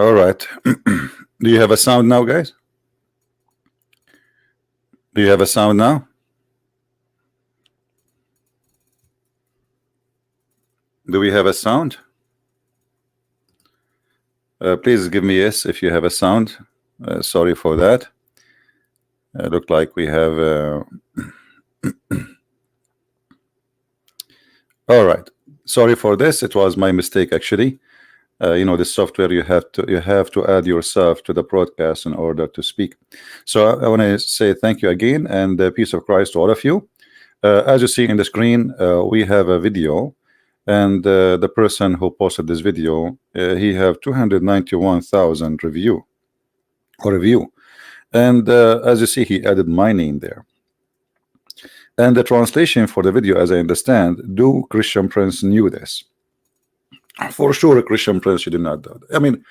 All right. Do you have a sound now, guys? Do you have a sound now? Do we have a sound? Please give me yes if you have a sound. Sorry for that. Look like we have. All right. Sorry for this. It was my mistake actually. You know, the software you have to add yourself to the broadcast in order to speak. So I want to say thank you again and peace of Christ to all of you. As you see in the screen, we have a video, and the person who posted this video, he have 291,000 review, and as you see, he added my name there. And the translation for the video, as I understand, do Christian Prince knew this? For sure, a Christian Prince, you do not know. I mean,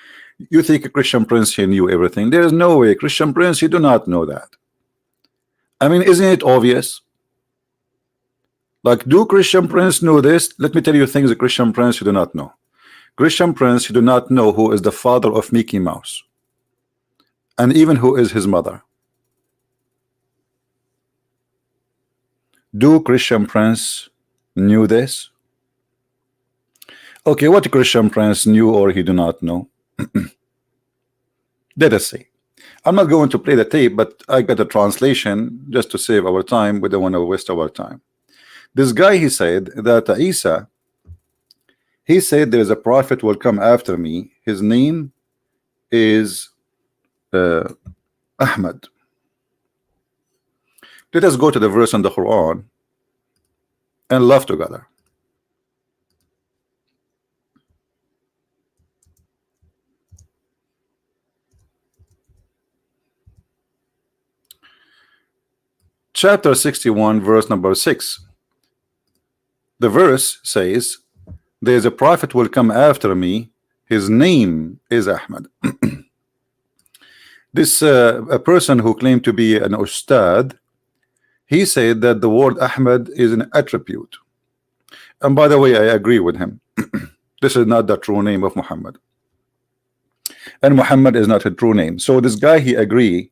you think a Christian Prince, he knew everything. There is no way, Christian Prince, you do not know that. I mean, isn't it obvious? Like, do Christian Prince know this? Let me tell you things, a Christian Prince you do not know. Christian Prince, you do not know who is the father of Mickey Mouse, and even who is his mother. Do Christian Prince knew this? Okay, what Christian Prince knew or he do not know? Let us see. I'm not going to play the tape, but I got a translation just to save our time. We don't want to waste our time. This guy, he said that Isa, he said there is a prophet will come after me. His name is Ahmad. Let us go to the verse in the Quran and laugh together. Chapter 61, verse number 6. The verse says, there is a prophet will come after me. His name is Ahmad. This a person who claimed to be an Ustad, he said that the word Ahmad is an attribute. And by the way, I agree with him. This is not the true name of Muhammad, and Muhammad is not a true name. So this guy, he agree,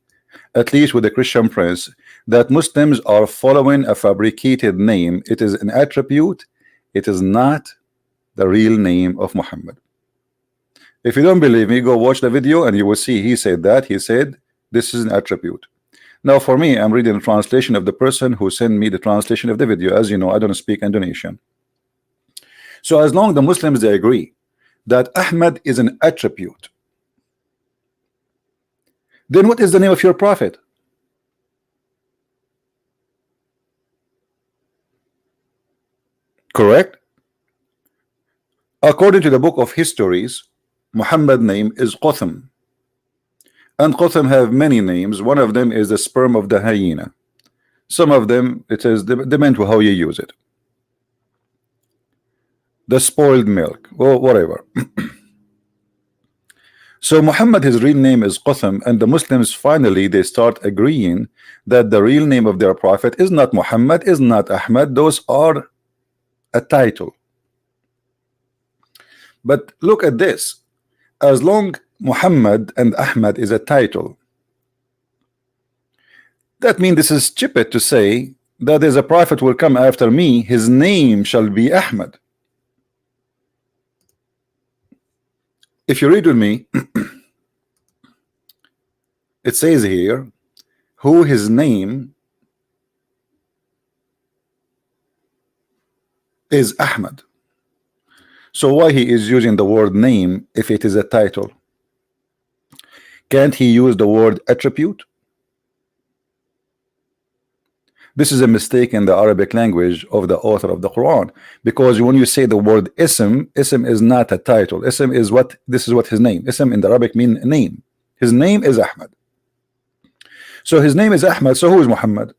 at least with the Christian Prince, that Muslims are following a fabricated name. It is an attribute. It is not the real name of Muhammad. If you don't believe me, go watch the video and you will see he said that. He said this is an attribute. Now for me, I'm reading the translation of the person who sent me the translation of the video. As you know, I don't speak Indonesian. So as long as the Muslims, they agree that Ahmad is an attribute, then what is the name of your prophet? Correct? According to the book of histories, Muhammad's name is Qatham, and Qatham have many names. One of them is the sperm of the hyena. Some of them, it is depend to how you use it. The spoiled milk, or whatever. So Muhammad, his real name is Qatham, and the Muslims finally they start agreeing that the real name of their prophet is not Muhammad, is not Ahmad. Those are a title. But look at this. As long Muhammad and Ahmad is a title, that means this is stupid to say that there's a prophet will come after me, his name shall be Ahmad. If you read with me, it says here who his name is Ahmad. So why he is using the word name if it is a title? Can't he use the word attribute? This is a mistake in the Arabic language of the author of the Quran, because when you say the word ism is not a title. Ism is what, this is what his name. Ism in the Arabic mean name. His name is Ahmad. So his name is Ahmad. So who is Muhammad?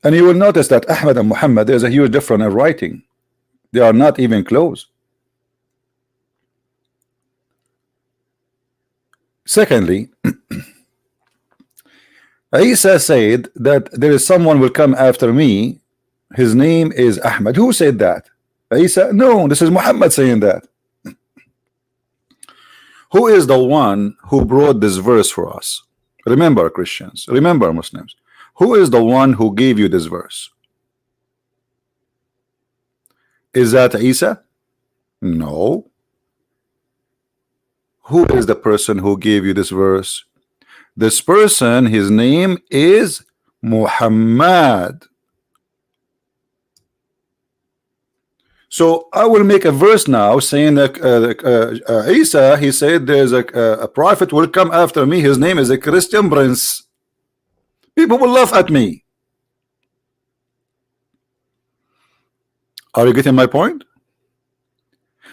And you will notice that Ahmad and Muhammad, there's a huge difference in writing. They are not even close. Secondly, Isa said that there is someone will come after me, his name is Ahmad. Who said that? Isa? No, this is Muhammad saying that. Who is the one who brought this verse for us? Remember, Christians, remember, Muslims, who is the one who gave you this verse? Is that Isa? No. Who is the person who gave you this verse? This person, his name is Muhammad. So I will make a verse now saying that Isa, he said there's a prophet will come after me, his name is a Christian prince. People will laugh at me. Are you getting my point?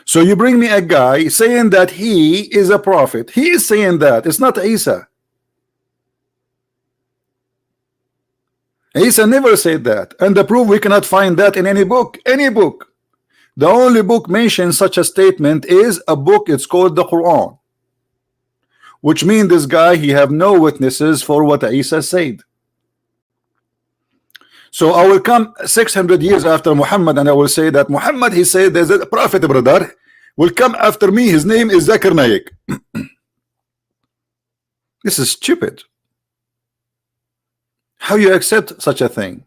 So you bring me a guy saying that he is a prophet. He is saying that. It's not Isa. Isa never said that. And the proof, we cannot find that in any book. Any book. The only book mentions such a statement is a book. It's called the Quran. Which means this guy, he have no witnesses for what Isa said. So I will come 600 years after Muhammad and I will say that Muhammad, he said there's a prophet, brother, will come after me. His name is Zakir Naik. This is stupid. How you accept such a thing?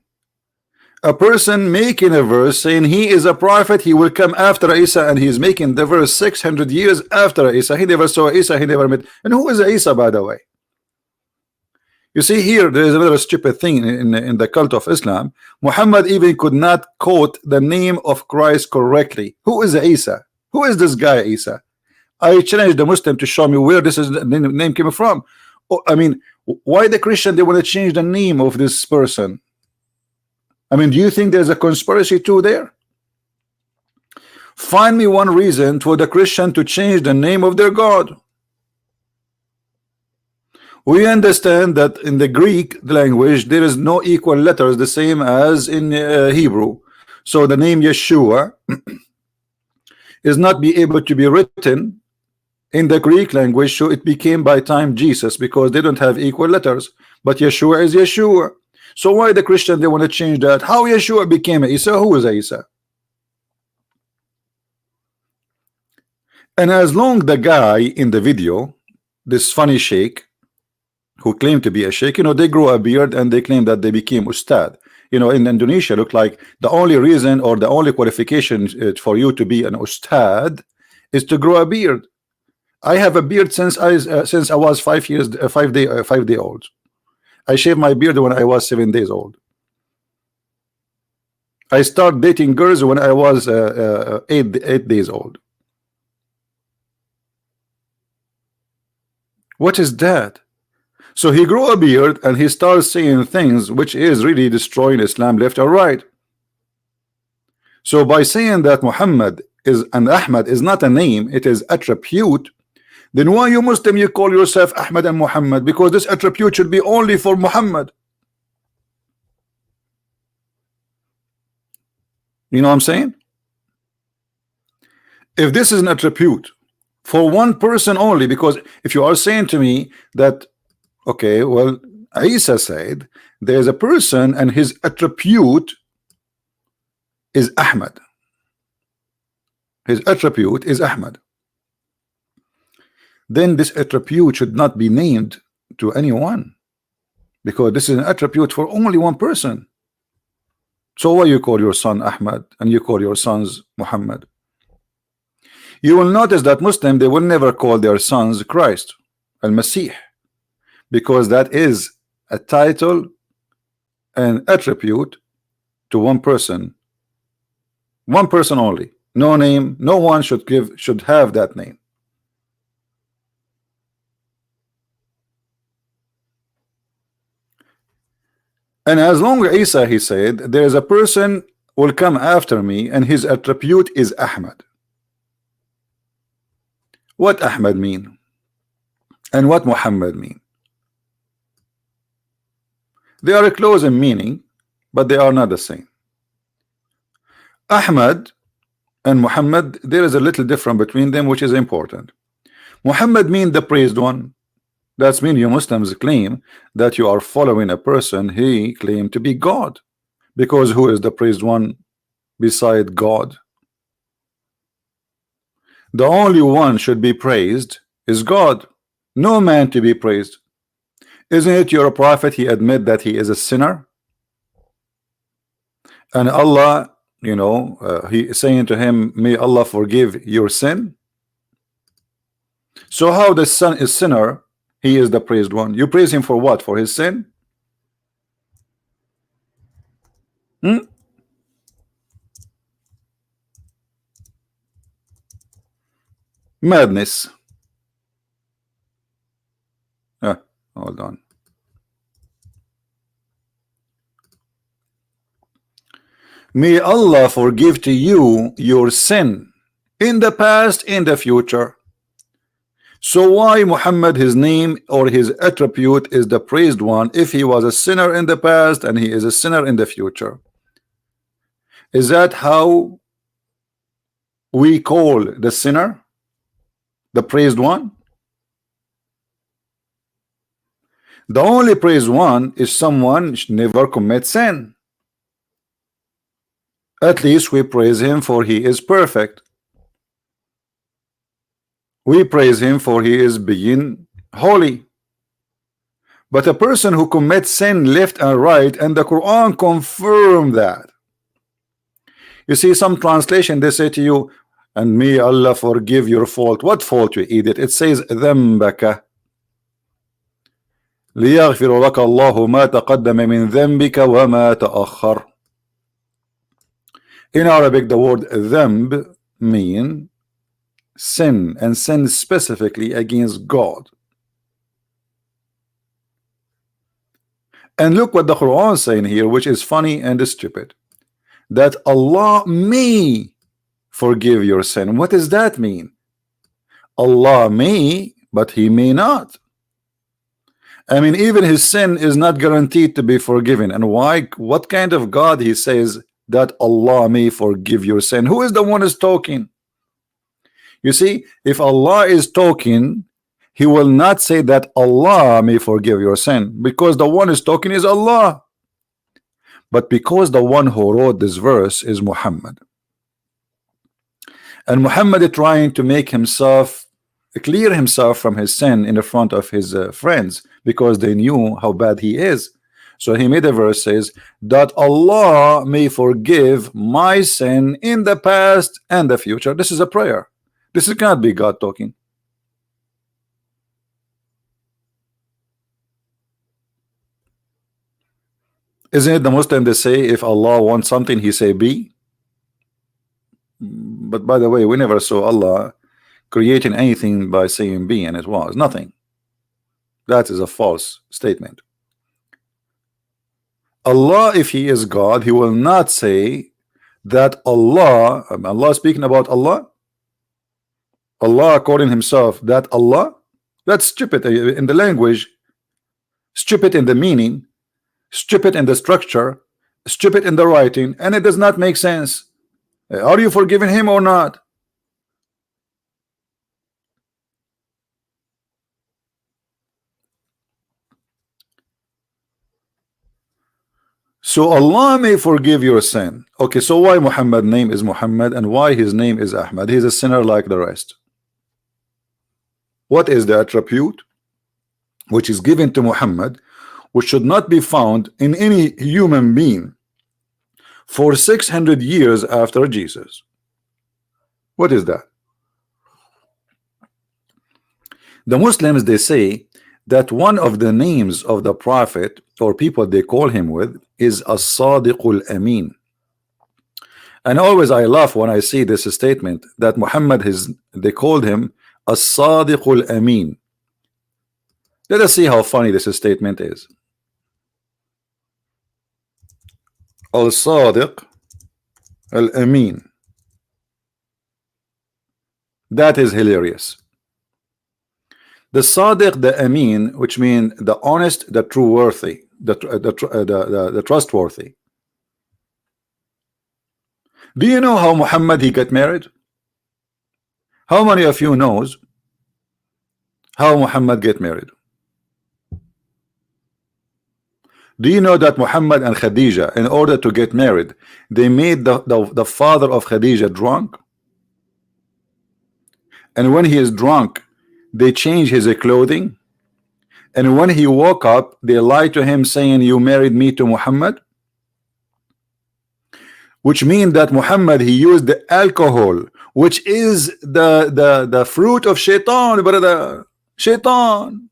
A person making a verse saying he is a prophet, he will come after Isa, and he's making the verse 600 years after Isa. He never saw Isa, he never met. And who is Isa, by the way? You see, here there is another stupid thing in the cult of Islam. Muhammad even could not quote the name of Christ correctly. Who is Isa? Who is this guy Isa? I challenge the Muslim to show me where this is the name came from. Oh, I mean, why the Christian they want to change the name of this person? I mean, do you think there's a conspiracy too there? Find me one reason for the Christian to change the name of their God. We understand that in the Greek language there is no equal letters the same as in Hebrew. So the name Yeshua is not be able to be written in the Greek language, so it became by time Jesus, because they don't have equal letters. But Yeshua is Yeshua. So why the Christian they want to change that? How Yeshua became Isa? Who is Isa? And as long the guy in the video, this funny sheikh who claimed to be a sheikh, you know, they grow a beard and they claim that they became ustad. You know, in Indonesia, look like the only reason or the only qualification for you to be an ustad is to grow a beard. I have a beard since I was 5 day old. I shaved my beard when I was 7 days old. I started dating girls when I was 8 days old. What is that? So he grew a beard and he starts saying things which is really destroying Islam left or right. So by saying that Muhammad is and Ahmad is not a name, it is attribute, then why you Muslim you call yourself Ahmad and Muhammad? Because this attribute should be only for Muhammad. You know what I'm saying? If this is an attribute for one person only, because if you are saying to me that, okay, well, Isa said there's a person and his attribute is Ahmad. His attribute is Ahmad. Then this attribute should not be named to anyone, because this is an attribute for only one person. So why you call your son Ahmad and you call your sons Muhammad? You will notice that Muslim, they will never call their sons Christ, Al-Masih, because that is a title and attribute to one person only. No name, no one should have that name. And as long as Isa, he said, there is a person will come after me and his attribute is Ahmad. What Ahmad mean? And what Muhammad mean? They are close in meaning, but they are not the same. Ahmad and Muhammad, there is a little difference between them, which is important. Muhammad means the praised one. That's mean you Muslims claim that you are following a person he claimed to be God, because who is the praised one beside God? The only one should be praised is God, no man to be praised. Isn't it your prophet? He admit that he is a sinner, and Allah, you know, he is saying to him, may Allah forgive your sin. So how the son is sinner, he is the praised one. You praise him for what? For his sin? Madness. Hold on. May Allah forgive to you your sin in the past, in the future. So why Muhammad, his name or his attribute is the praised one if he was a sinner in the past and he is a sinner in the future? Is that how we call the sinner the praised one? The only praised one is someone never commits sin. At least we praise him for he is perfect. We praise him for he is being holy. But a person who commits sin left and right, and the Quran confirm that. You see, some translation they say to you, and may Allah forgive your fault. What fault, you idiot? It says ذنبك ليغفر لك الله ما تقدم من ذنبك وما تأخر. In Arabic, the word ذنب mean sin, and sin specifically against God. And look what the Quran is saying here, which is funny and stupid, that Allah may forgive your sin. What does that mean? Allah may, but he may not. I mean, even his sin is not guaranteed to be forgiven. And why? What kind of God he says that Allah may forgive your sin? Who is the one who's talking? You see, if Allah is talking, he will not say that Allah may forgive your sin, because the one who's talking is Allah. But because the one who wrote this verse is Muhammad, and Muhammad is trying to make himself clear himself from his sin in the front of his friends, because they knew how bad he is. So he made a verse says that Allah may forgive my sin in the past and the future. This is a prayer. This cannot be God talking. Isn't it the Muslim they say if Allah wants something he say be? But by the way, we never saw Allah creating anything by saying be, and it was nothing. That is a false statement. Allah, if he is God, he will not say that Allah speaking about Allah according himself, that Allah, that's stupid in the language, stupid in the meaning, stupid in the structure, stupid in the writing, and it does not make sense. Are you forgiving him or not? So Allah may forgive your sin. Okay, so why Muhammad's name is Muhammad and why his name is Ahmad? He's a sinner like the rest. What is the attribute which is given to Muhammad, which should not be found in any human being for 600 years after Jesus? What is that? The Muslims, they say that one of the names of the prophet or people they call him with is as-Sadiqul Amin. And always I laugh when I see this statement that Muhammad they called him as-Sadiqul Amin. Let us see how funny this statement is. Al-Sadiq Al-Amin. That is hilarious. The Sadiq, the Amin, which means the honest, the true worthy, the trustworthy. Do you know how Muhammad he got married? How many of you knows how Muhammad get married? Do you know that Muhammad and Khadija, in order to get married, they made the father of Khadija drunk? And when he is drunk, they changed his clothing, and when he woke up, they lied to him saying, you married me to Muhammad, which means that Muhammad, he used the alcohol, which is the fruit of shaitan, brother. Shaitan.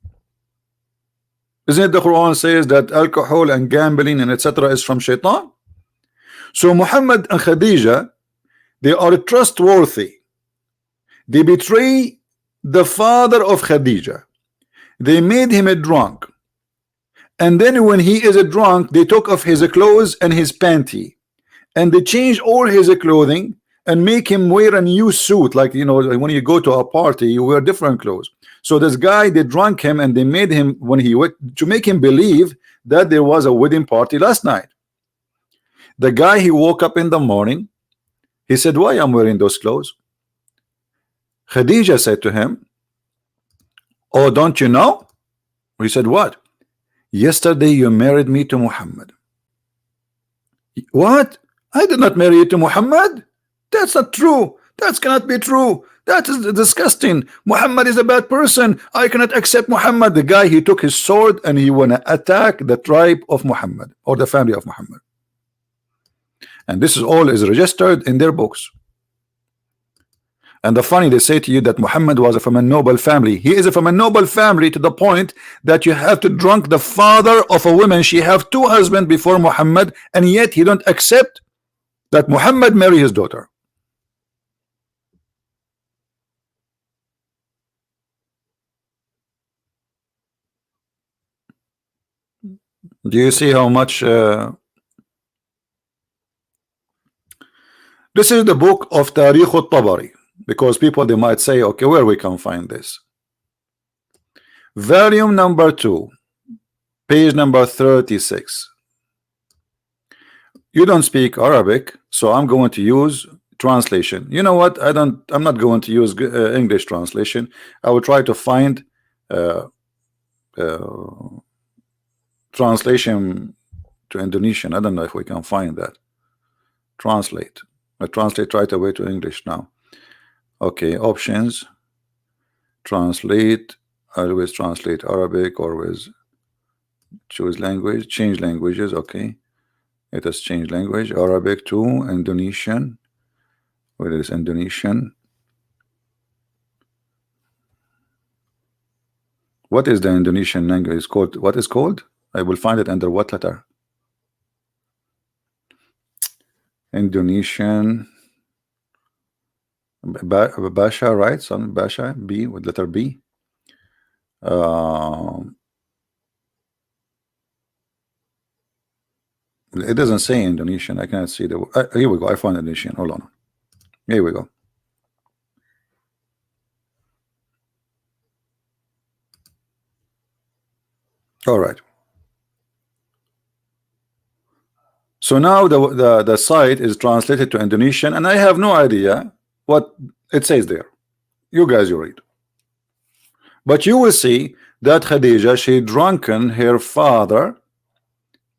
Isn't it the Quran says that alcohol and gambling and etc. is from shaitan? So Muhammad and Khadija, they are trustworthy. They betray the father of Khadija. They made him a drunk, and then when he is a drunk, they took off his clothes and his panty, and they changed all his clothing and make him wear a new suit. Like, you know, when you go to a party, you wear different clothes. So this guy, they drunk him, and they made him, when he went to make him believe that there was a wedding party last night. The guy, he woke up in the morning, he said, why I'm wearing those clothes? Khadija said to him, oh, don't you know? He said, what? Yesterday you married me to Muhammad. What? I did not marry you to Muhammad. That's not true. That cannot be true. That is disgusting. Muhammad is a bad person. I cannot accept Muhammad. The guy, he took his sword and he wanna attack the tribe of Muhammad, or the family of Muhammad. And this is all is registered in their books. And the funny, they say to you that Muhammad was from a noble family. He is from a noble family to the point that you have to drunk the father of a woman. She have two husbands before Muhammad, and yet he don't accept that Muhammad marry his daughter. Do you see how much this is the book of Tariq al-Tabari, because people, they might say, okay, where we can find this? Volume number 2, page number 36. You don't speak Arabic, so I'm going to use translation. You know what? I'm not going to use English translation. I will try to find translation to Indonesian. I don't know if we can find that. Translate. I translate right away to English now. Okay, options. Translate. Always translate Arabic, always choose language, change languages. Okay, let us change language. Arabic to Indonesian. Where is Indonesian? What is the Indonesian language? It's called, what is called? I will find it under what letter? Indonesian. Basha, right? Some Basha, B, with letter B. It doesn't say Indonesian. I cannot see the. Here we go. I found Indonesian. Hold on. Here we go. All right. So now the site is translated to Indonesian, and I have no idea what it says there. You guys, you read. But you will see that Khadija, she drunken her father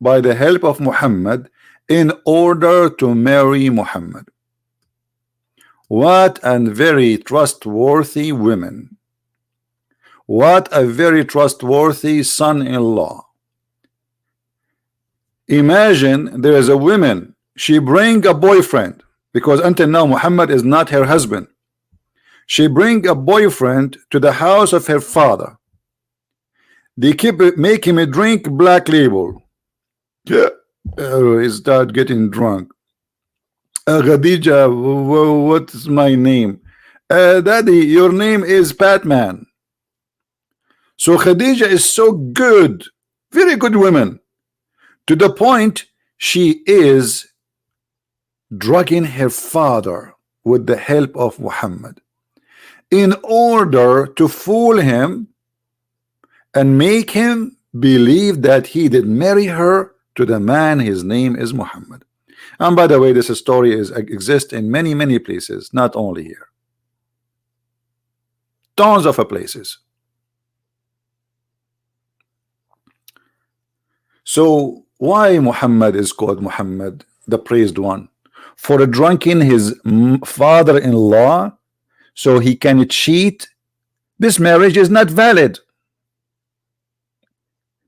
by the help of Muhammad in order to marry Muhammad. What a very trustworthy women. What a very trustworthy son-in-law. Imagine there is a woman, she bring a boyfriend, because until now Muhammad is not her husband. She bring a boyfriend to the house of her father. They keep making him drink Black Label. Yeah, he start getting drunk. Khadija, what's my name? Daddy, your name is Batman. So Khadija is so good, very good woman, to the point she is drugging her father with the help of Muhammad in order to fool him and make him believe that he did marry her to the man, his name is Muhammad. And by the way, this story exists in many places, not only here. Tons of places. So why Muhammad is called Muhammad, the praised one? For drunken his father-in-law, so he can cheat this marriage is not valid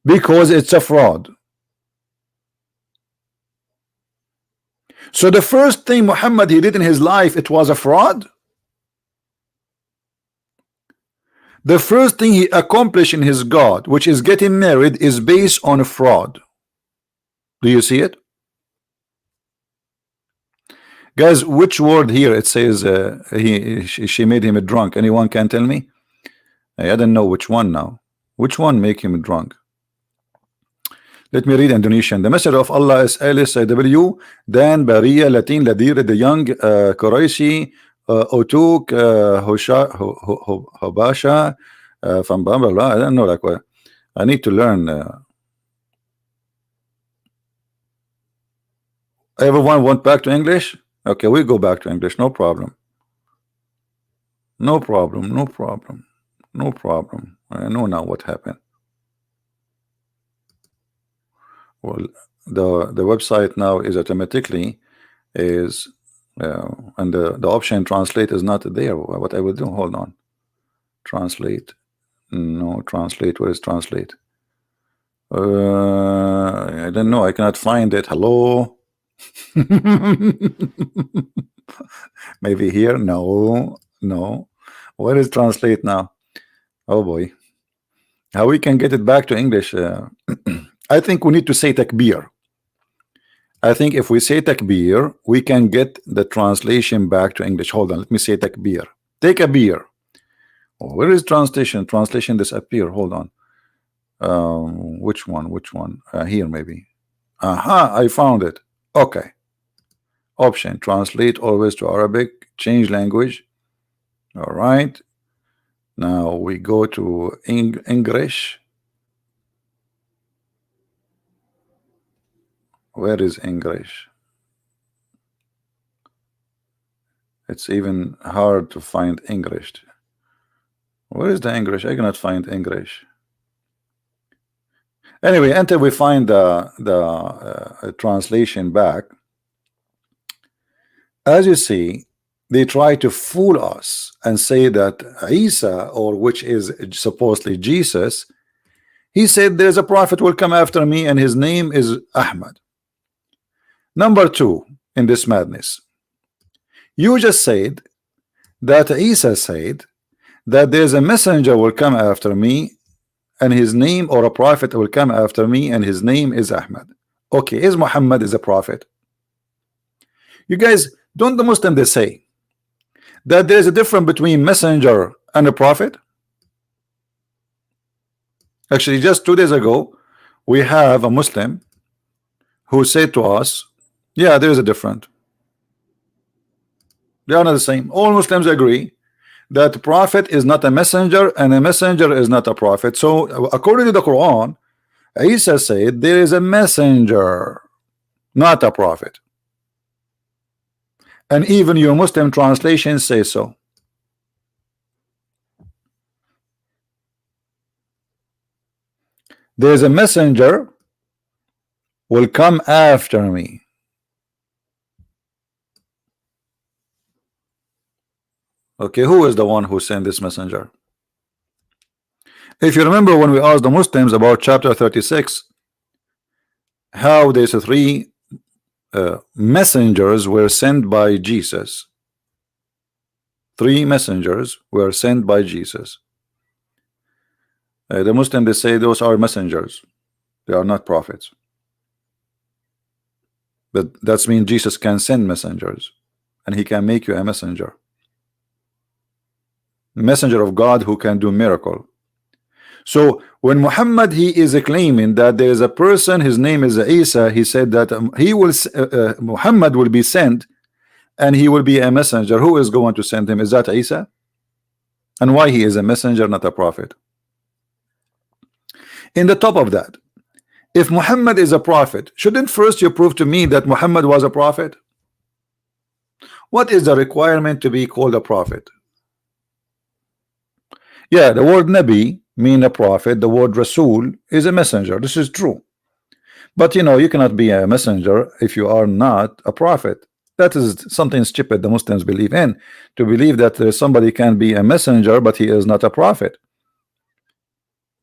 because it's a fraud. So the first thing Muhammad he did in his life, it was a fraud. The first thing he accomplished in his God, which is getting married, is based on a fraud. Do you see it? Guys, which word here it says she made him a drunk? Anyone can tell me? I don't know which one now. Which one make him drunk? Let me read Indonesian. The messenger of Allah is LSW Dan Bariya Latin Ladir the young Quraishi Otuk Hobasha from blah blah blah. I don't know, like what I need to learn. Everyone went back to English? Okay, we go back to English, no problem. No problem, no problem, no problem. I know now what happened. Well, the website now is automatically is and the option translate is not there. What I will do, hold on. Translate. No, translate. Where is translate? I don't know. I cannot find it. Hello. Maybe here. No, no. Where is translate now? Oh boy. How we can get it back to English? I think we need to say takbir. I think if we say takbir, we can get the translation back to English. Hold on, let me say takbir. Take a beer. Oh, where is translation? Translation disappear. Hold on. Which one? Which one? Here maybe. Aha, I found it. Okay. Option, translate always to Arabic, change language. All right. Now we go to English. Where is English? It's even hard to find English. Where is the English? I cannot find English. Anyway, until we find the translation back, as you see, they try to fool us and say that Isa, or which is supposedly Jesus, he said there's a prophet will come after me and his name is Ahmad. Number two, in this madness, you just said that Isa said that there's a messenger will come after me and his name, or a prophet will come after me and his name is Ahmad. Okay, is Muhammad is a prophet? You guys, don't the Muslims they say that there's a difference between messenger and a prophet? Actually, just 2 days ago, we have a Muslim who said to us, yeah, there is a difference. They are not the same. All Muslims agree that the prophet is not a messenger and a messenger is not a prophet. So according to the Quran, Isa said there is a messenger, not a prophet. And even your Muslim translations say so. There is a messenger will come after me. Okay, who is the one who sent this messenger? If you remember when we asked the Muslims about chapter 36, how there's three messengers were sent by Jesus. 3 messengers were sent by Jesus. The Muslims they say those are messengers. They are not prophets. But that means Jesus can send messengers and he can make you a messenger. Messenger of God who can do miracle. So when Muhammad he is claiming that there is a person, his name is Isa, he said that he will Muhammad will be sent and he will be a messenger. Who is going to send him? Is that Isa? And why he is a messenger, not a prophet? In the top of that, if Muhammad is a prophet, shouldn't first you prove to me that Muhammad was a prophet? What is the requirement to be called a prophet? Yeah, the word Nabi mean a prophet, the word Rasul is a messenger. This is true. But you know, you cannot be a messenger if you are not a prophet. That is something stupid the Muslims believe in, to believe that somebody can be a messenger but he is not a prophet.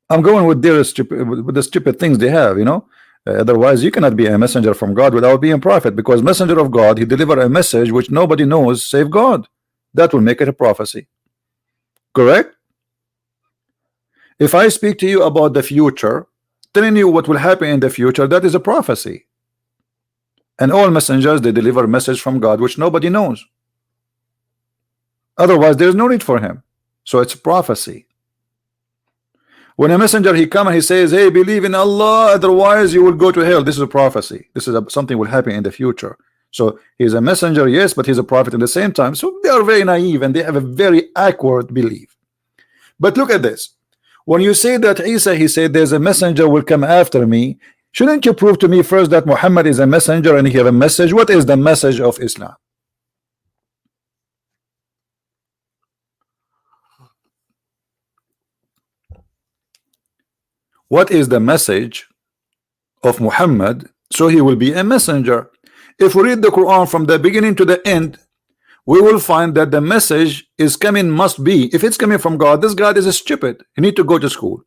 I'm going with their stupid, with the stupid things they have, you know. Otherwise, you cannot be a messenger from God without being a prophet, because messenger of God, he deliver a message which nobody knows save God. That will make it a prophecy. Correct? If I speak to you about the future, telling you what will happen in the future, that is a prophecy. And all messengers, they deliver a message from God which nobody knows. Otherwise, there's no need for him. So it's prophecy. When a messenger he come and he says, hey, believe in Allah, otherwise you will go to hell. This is a prophecy. This is something will happen in the future. So he's a messenger, yes, but he's a prophet at the same time. So they are very naive and they have a very awkward belief. But look at this. When you say that Isa, he said there's a messenger will come after me, shouldn't you prove to me first that Muhammad is a messenger and he have a message? What is the message of Islam? What is the message of Muhammad? So he will be a messenger. If we read the Quran from the beginning to the end, we will find that the message is coming, must be, if it's coming from God, this God is a stupid. He need to go to school.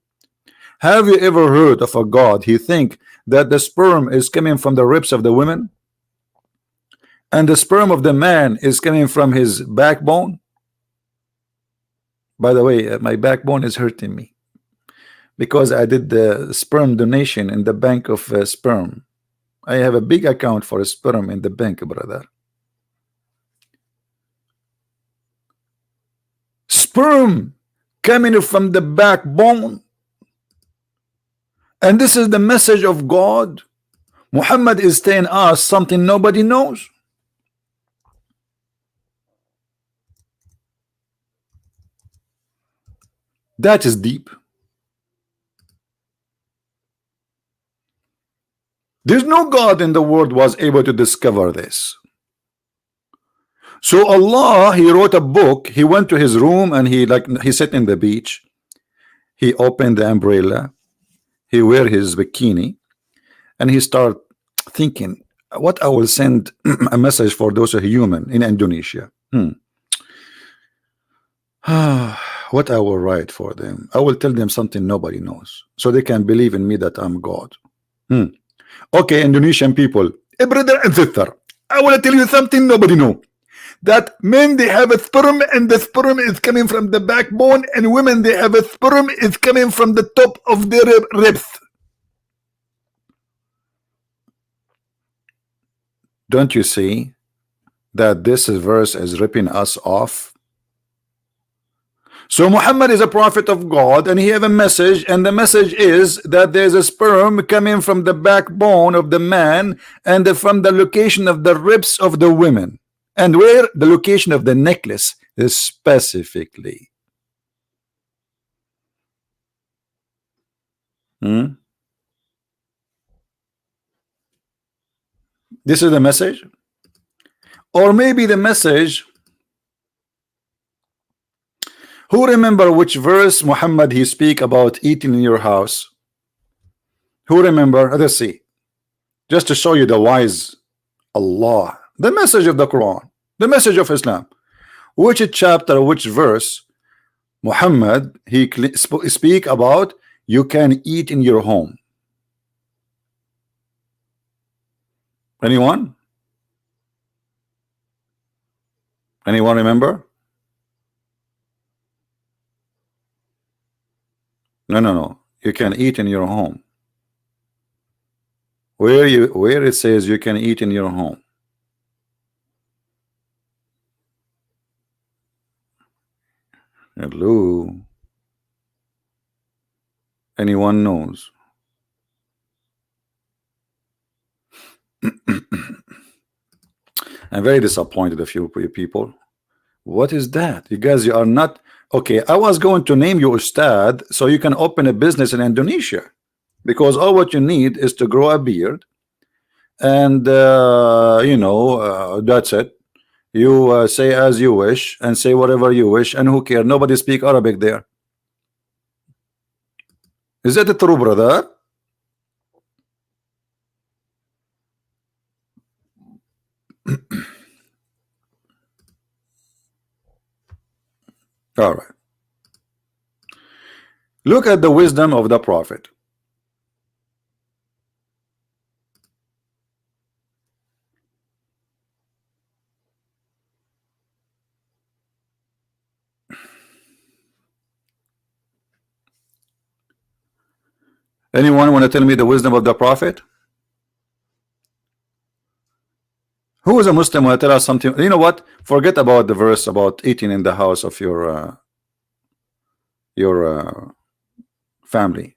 Have you ever heard of a God he think that the sperm is coming from the ribs of the women and the sperm of the man is coming from his backbone? By the way, my backbone is hurting me because I did the sperm donation in the bank of sperm. I have a big account for sperm in the bank, brother. Sperm coming from the backbone, and this is the message of God. Muhammad is telling us something nobody knows. That is deep. There's no God in the world was able to discover this. So Allah, he wrote a book. He went to his room and he sat in the beach. He opened the umbrella. He wear his bikini, and he start thinking, what I will send a message for those who are human in Indonesia. What I will write for them. I will tell them something nobody knows, so they can believe in me that I'm God. Okay, Indonesian people, brother and sister, I want to tell you something nobody know. That men, they have a sperm, and the sperm is coming from the backbone, and women, they have a sperm is coming from the top of their ribs. Don't you see that this verse is ripping us off? So Muhammad is a prophet of God, and he have a message, and the message is that there's a sperm coming from the backbone of the man and from the location of the ribs of the women. And where? The location of the necklace is specifically. This is the message. Or maybe the message. Who remember which verse Muhammad he speak about eating in your house? Who remember? Let's see. Just to show you the wise Allah. The message of the Quran, the message of Islam. Which chapter, which verse Muhammad he speak about you can eat in your home? Anyone? Anyone remember? No. You can eat in your home. Where it says you can eat in your home. Hello. Anyone knows? I'm very disappointed of you people. What is that? You guys, you are not okay. I was going to name you Ustad so you can open a business in Indonesia, because all what you need is to grow a beard, and you know, that's it. You say as you wish and say whatever you wish, and who care? Nobody speak Arabic there. Is that true, brother? All right. Look at the wisdom of the Prophet. Anyone want to tell me the wisdom of the Prophet? Who is a Muslim want to tell us something? You know what? Forget about the verse about eating in the house of your family,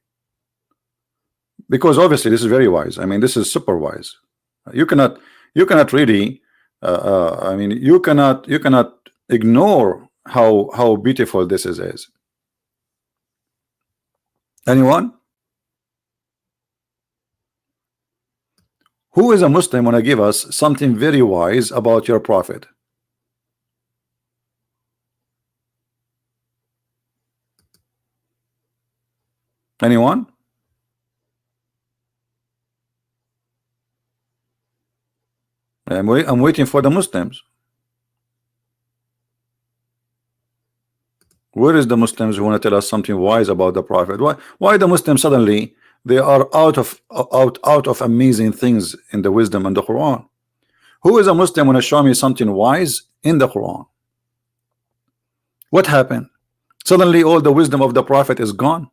because obviously this is very wise. I mean, this is super wise. You cannot really I mean, you cannot ignore how beautiful this is. Anyone? Who is a Muslim want to give us something very wise about your Prophet? Anyone? I'm waiting for the Muslims. Where is the Muslims who want to tell us something wise about the Prophet? Why the Muslims suddenly they are out of amazing things in the wisdom and the Quran? Who is a Muslim want to show me something wise in the Quran? What happened? Suddenly all the wisdom of the Prophet is gone.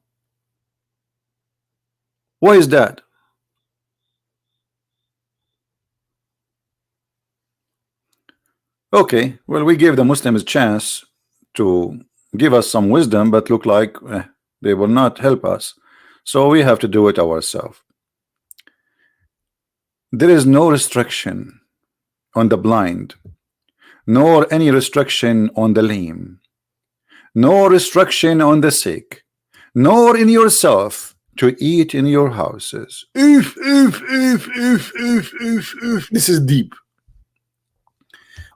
Why is that? Okay, well, we gave the Muslims a chance to give us some wisdom, but look like they will not help us, so we have to do it ourselves. There is no restriction on the blind, nor any restriction on the lame, no restriction on the sick, nor in yourself to eat in your houses. This is deep.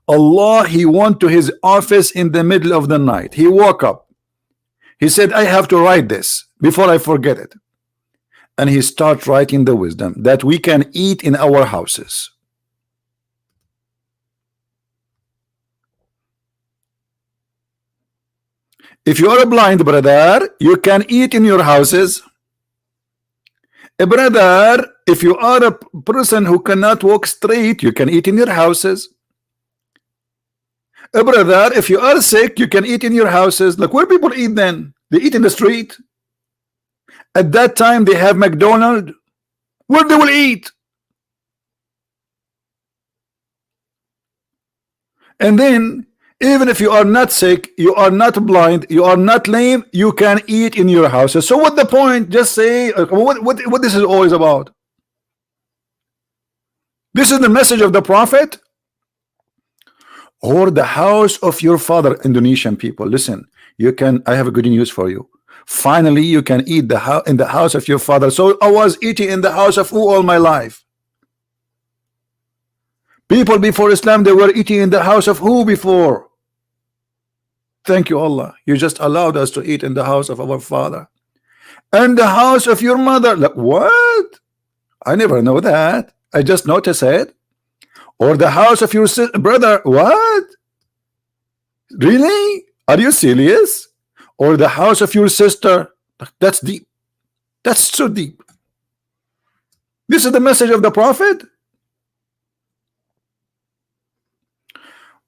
Allah, he went to his office in the middle of the night. He woke up. He said, I have to write this before I forget it. And he started writing the wisdom that we can eat in our houses. If you are a blind brother, you can eat in your houses. A brother, if you are a person who cannot walk straight, you can eat in your houses. A brother, if you are sick, you can eat in your houses. Like, where people eat then? They eat in the street. At that time, they have McDonald's. Where they will eat? And then, even if you are not sick, you are not blind, you are not lame, you can eat in your houses. So what the point? Just say what this is always about. This is the message of the Prophet, or the house of your father. Indonesian people, listen, you can, I have a good news for you. Finally, you can eat in the house of your father. So I was eating in the house of who all my life? People before Islam, they were eating in the house of who before? Thank you, Allah. You just allowed us to eat in the house of our father. And the house of your mother. Like, what? I never know that. I just noticed it. Or the house of your brother. What? Really? Are you serious? Or the house of your sister. That's deep. That's so deep. This is the message of the Prophet.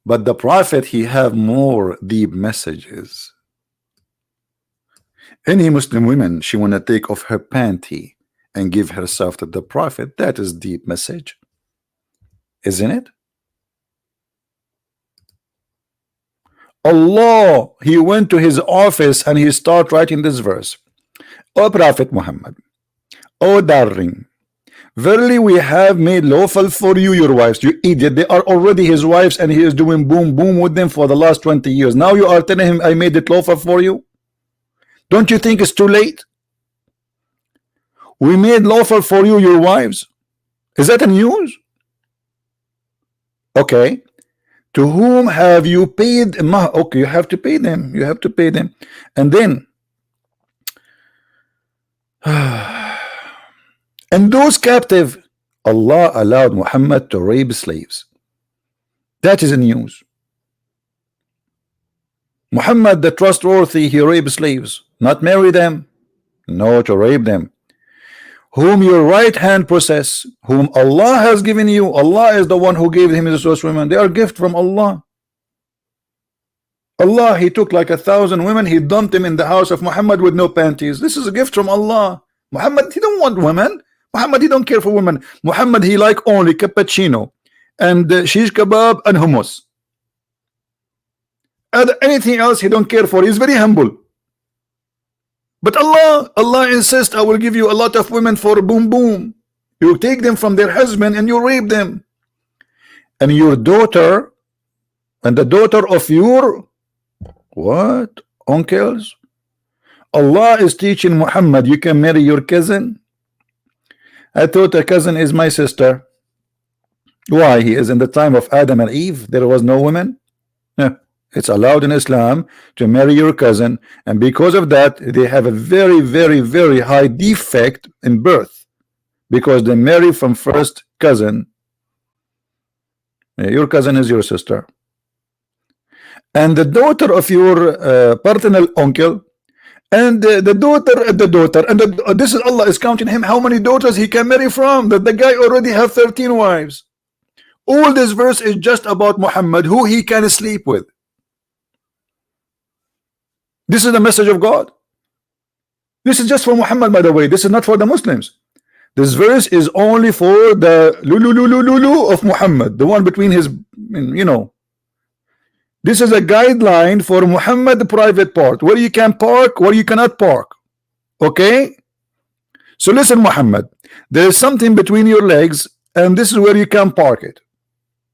But the Prophet, he have more deep messages. Any Muslim woman, she want to take off her panty and give herself to the Prophet. That is deep message, isn't it? Allah, he went to his office and he started writing this verse. O Prophet Muhammad, O darling, verily we have made lawful for you your wives. You idiot, they are already his wives and he is doing boom boom with them for the last 20 years. Now you are telling him I made it lawful for you? Don't you think it's too late? We made lawful for you your wives. Is that a news? Okay. To whom have you paid? Okay, you have to pay them. You have to pay them. And then and those captive, Allah allowed Muhammad to rape slaves. That is a news. Muhammad the trustworthy, he raped slaves, not marry them, no, to rape them. Whom your right hand possess, whom Allah has given you, Allah is the one who gave him those women. They are gift from Allah. Allah, he took like 1,000 women, he dumped them in the house of Muhammad with no panties. This is a gift from Allah. Muhammad, he don't want women. Muhammad, he don't care for women. Muhammad, he like only cappuccino and shish kebab and hummus. And anything else he don't care for. He's very humble. But Allah insists, I will give you a lot of women for boom boom. You take them from their husband and you rape them. And your daughter and the daughter of your what? Uncles? Allah is teaching Muhammad, you can marry your cousin. I thought a cousin is my sister. Why? He is in the time of Adam and Eve. There was no women. Yeah. It's allowed in Islam to marry your cousin, and because of that they have a very, very, very high defect in birth because they marry from first cousin. Your cousin is your sister, and the daughter of your paternal uncle, and the daughter, and this is Allah is counting him how many daughters he can marry from. That the guy already have 13 wives. All this verse is just about Muhammad, who he can sleep with. This is the message of God. This is just for Muhammad, by the way. This is not for the Muslims. This verse is only for the lulu of Muhammad, the one between his, you know. This is a guideline for Muhammad, the private part, where you can park, where you cannot park. Okay? So listen, Muhammad, there is something between your legs, and this is where you can park it.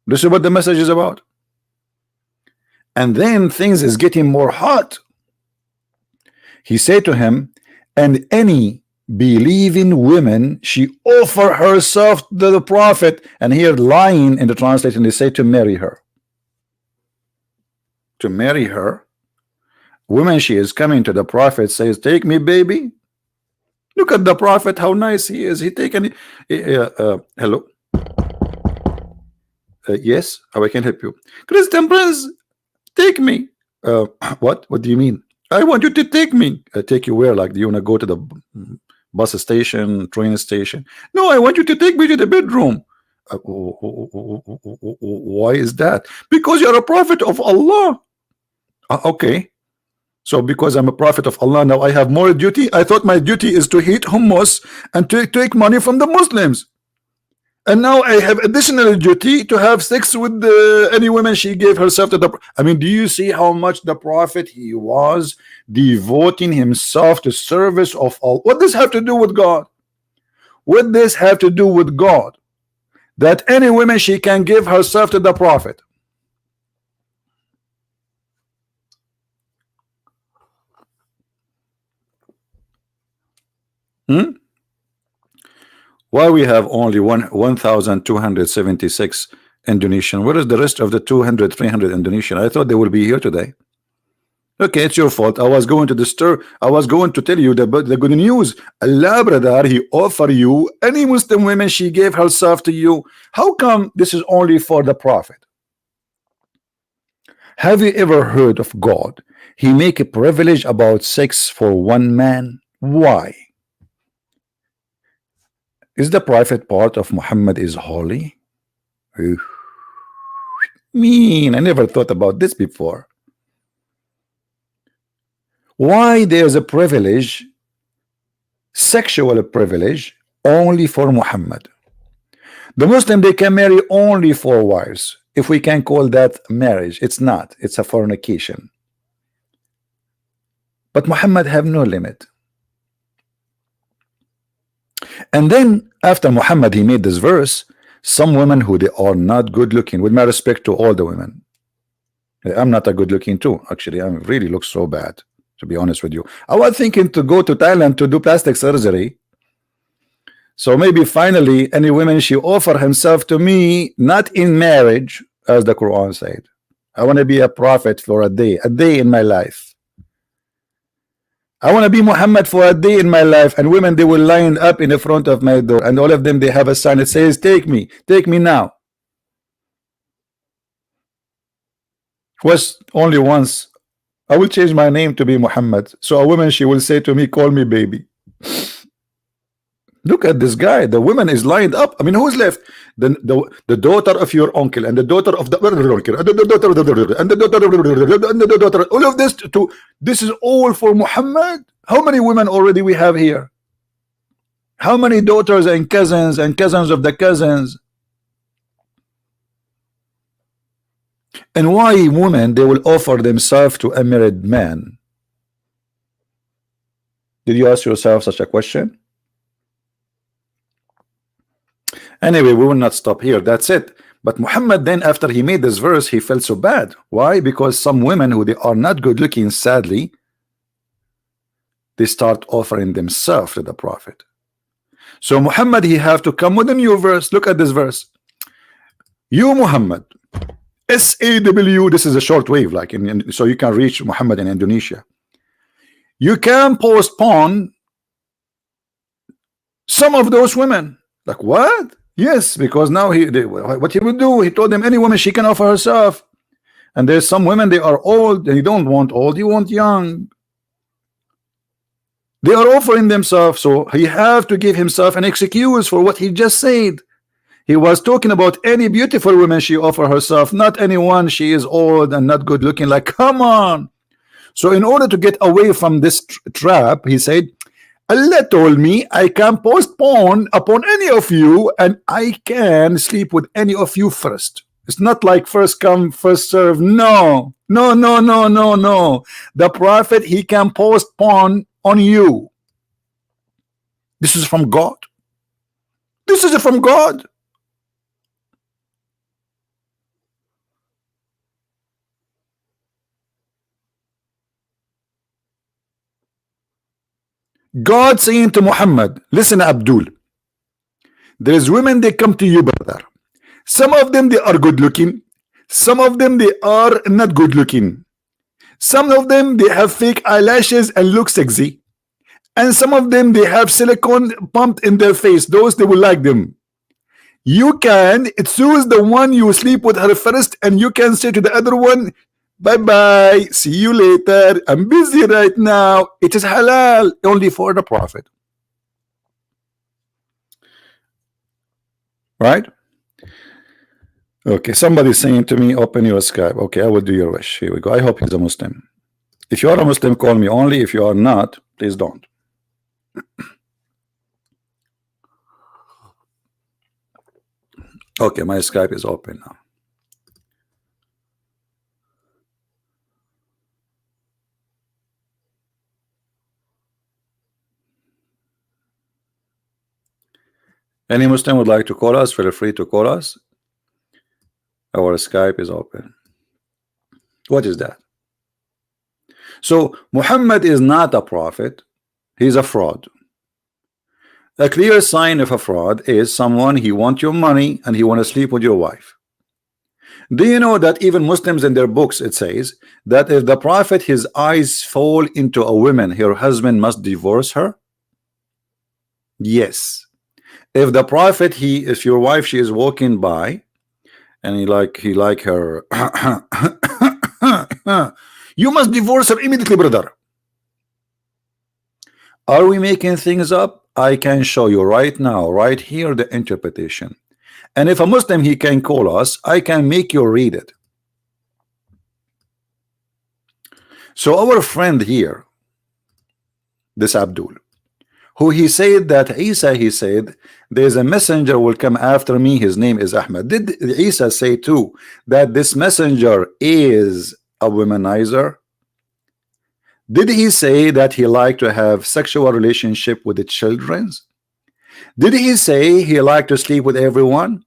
This is what the message is about. And then things is getting more hot. He said to him, and any believing woman, she offer herself to the prophet. And here lying in the translation, they say to marry her. To marry her. Woman, she is coming to the prophet, says, take me, baby. Look at the prophet, how nice he is. He taken hello. Yes, how I can help you? Christian Prince, take me. What do you mean? I want you to take me. Take you where? Like, do you want to go to the bus station, train station? No, I want you to take me to the bedroom. Why is that? Because you're a prophet of Allah. Okay. So because I'm a prophet of Allah, now I have more duty. I thought my duty is to eat hummus and to take money from the Muslims. And now I have additional duty to have sex with any woman she gave herself to the. I mean, do you see how much the prophet he was devoting himself to service of all? What does this have to do with God? What does this have to do with God? That any woman she can give herself to the prophet. Why we have only 1,276 Indonesian? Where is the rest of the 200, 300 Indonesian? I thought they will be here today. Okay, it's your fault. I was going to disturb. I was going to tell you the good news. Allah, brother, he offer you any Muslim woman, she gave herself to you. How come this is only for the prophet? Have you ever heard of God? He make a privilege about sex for one man. Why? Is the private part of Muhammad is holy? Mean, I never thought about this before. Why there's a privilege, sexual privilege, only for Muhammad? The Muslim, they can marry only 4 wives. If we can call that marriage, it's not. It's a fornication. But Muhammad have no limit. And then after Muhammad, he made this verse, some women who they are not good looking, with my respect to all the women. I'm not a good looking too. Actually, I really look so bad, to be honest with you. I was thinking to go to Thailand to do plastic surgery. So maybe finally any women she offer himself to me, not in marriage, as the Quran said. I want to be a prophet for a day in my life. I want to be Muhammad for a day in my life, and women, they will line up in the front of my door, and all of them, they have a sign that says, take me now. Was only once I will change my name to be Muhammad. So a woman, she will say to me, call me baby. Look at this guy. The woman is lined up. I mean, who's left? The daughter of your uncle, and the daughter of the uncle, and the daughter of the, and the daughter and the daughter. All of this to this is all for Muhammad. How many women already we have here? How many daughters and cousins of the cousins? And why women, they will offer themselves to a married man? Did you ask yourself such a question? Anyway, we will not stop here. That's it. But Muhammad, then after he made this verse, he felt so bad. Why? Because some women who they are not good looking, sadly, they start offering themselves to the Prophet. So Muhammad, he have to come with a new verse. Look at this verse. You Muhammad, SAW, this is a short wave, like so you can reach Muhammad in Indonesia. You can postpone some of those women. Like what? Yes, because now what he would do, he told them any woman she can offer herself. And there's some women, they are old, and you don't want old, you want young. They are offering themselves, so he have to give himself an excuse for what he just said. He was talking about any beautiful woman she offer herself, not anyone she is old and not good looking. Like, come on. So in order to get away from this trap, he said, Allah told me I can postpone upon any of you, and I can sleep with any of you first. It's not like first come, first serve. No, no, no, no, no, no. The Prophet, he can postpone on you. This is from God. This is from God. God saying to Muhammad, listen, Abdul, there is women, they come to you, brother. Some of them, they are good looking. Some of them, they are not good looking. Some of them, they have fake eyelashes and look sexy. And some of them, they have silicone pumped in their face. Those, they will like them. You can choose the one you sleep with her first, and you can say to the other one, bye-bye, see you later, I'm busy right now. It is halal only for the Prophet. Right? Okay, somebody's saying to me, open your Skype. Okay, I will do your wish. Here we go. I hope he's a Muslim. If you are a Muslim, call me only. If you are not, please don't. Okay, my Skype is open now. Any Muslim would like to call us, feel free to call us. Our Skype is open. What is that? So Muhammad is not a prophet. He's a fraud. A clear sign of a fraud is someone, he wants your money and he want to sleep with your wife. Do you know that even Muslims in their books, it says that if the Prophet, his eyes fall into a woman, her husband must divorce her? Yes. If the Prophet, if your wife, she is walking by and he like her you must divorce her immediately, brother. Are we making things up? I can show you right now, right here, the interpretation. And if a Muslim, he can call us, I can make you read it. So our friend here, this Abdul, who he said that Isa, he said, there's a messenger will come after me, his name is Ahmed. Did Isa say too that this messenger is a womanizer? Did he say that he liked to have sexual relationship with the children? Did he say he liked to sleep with everyone?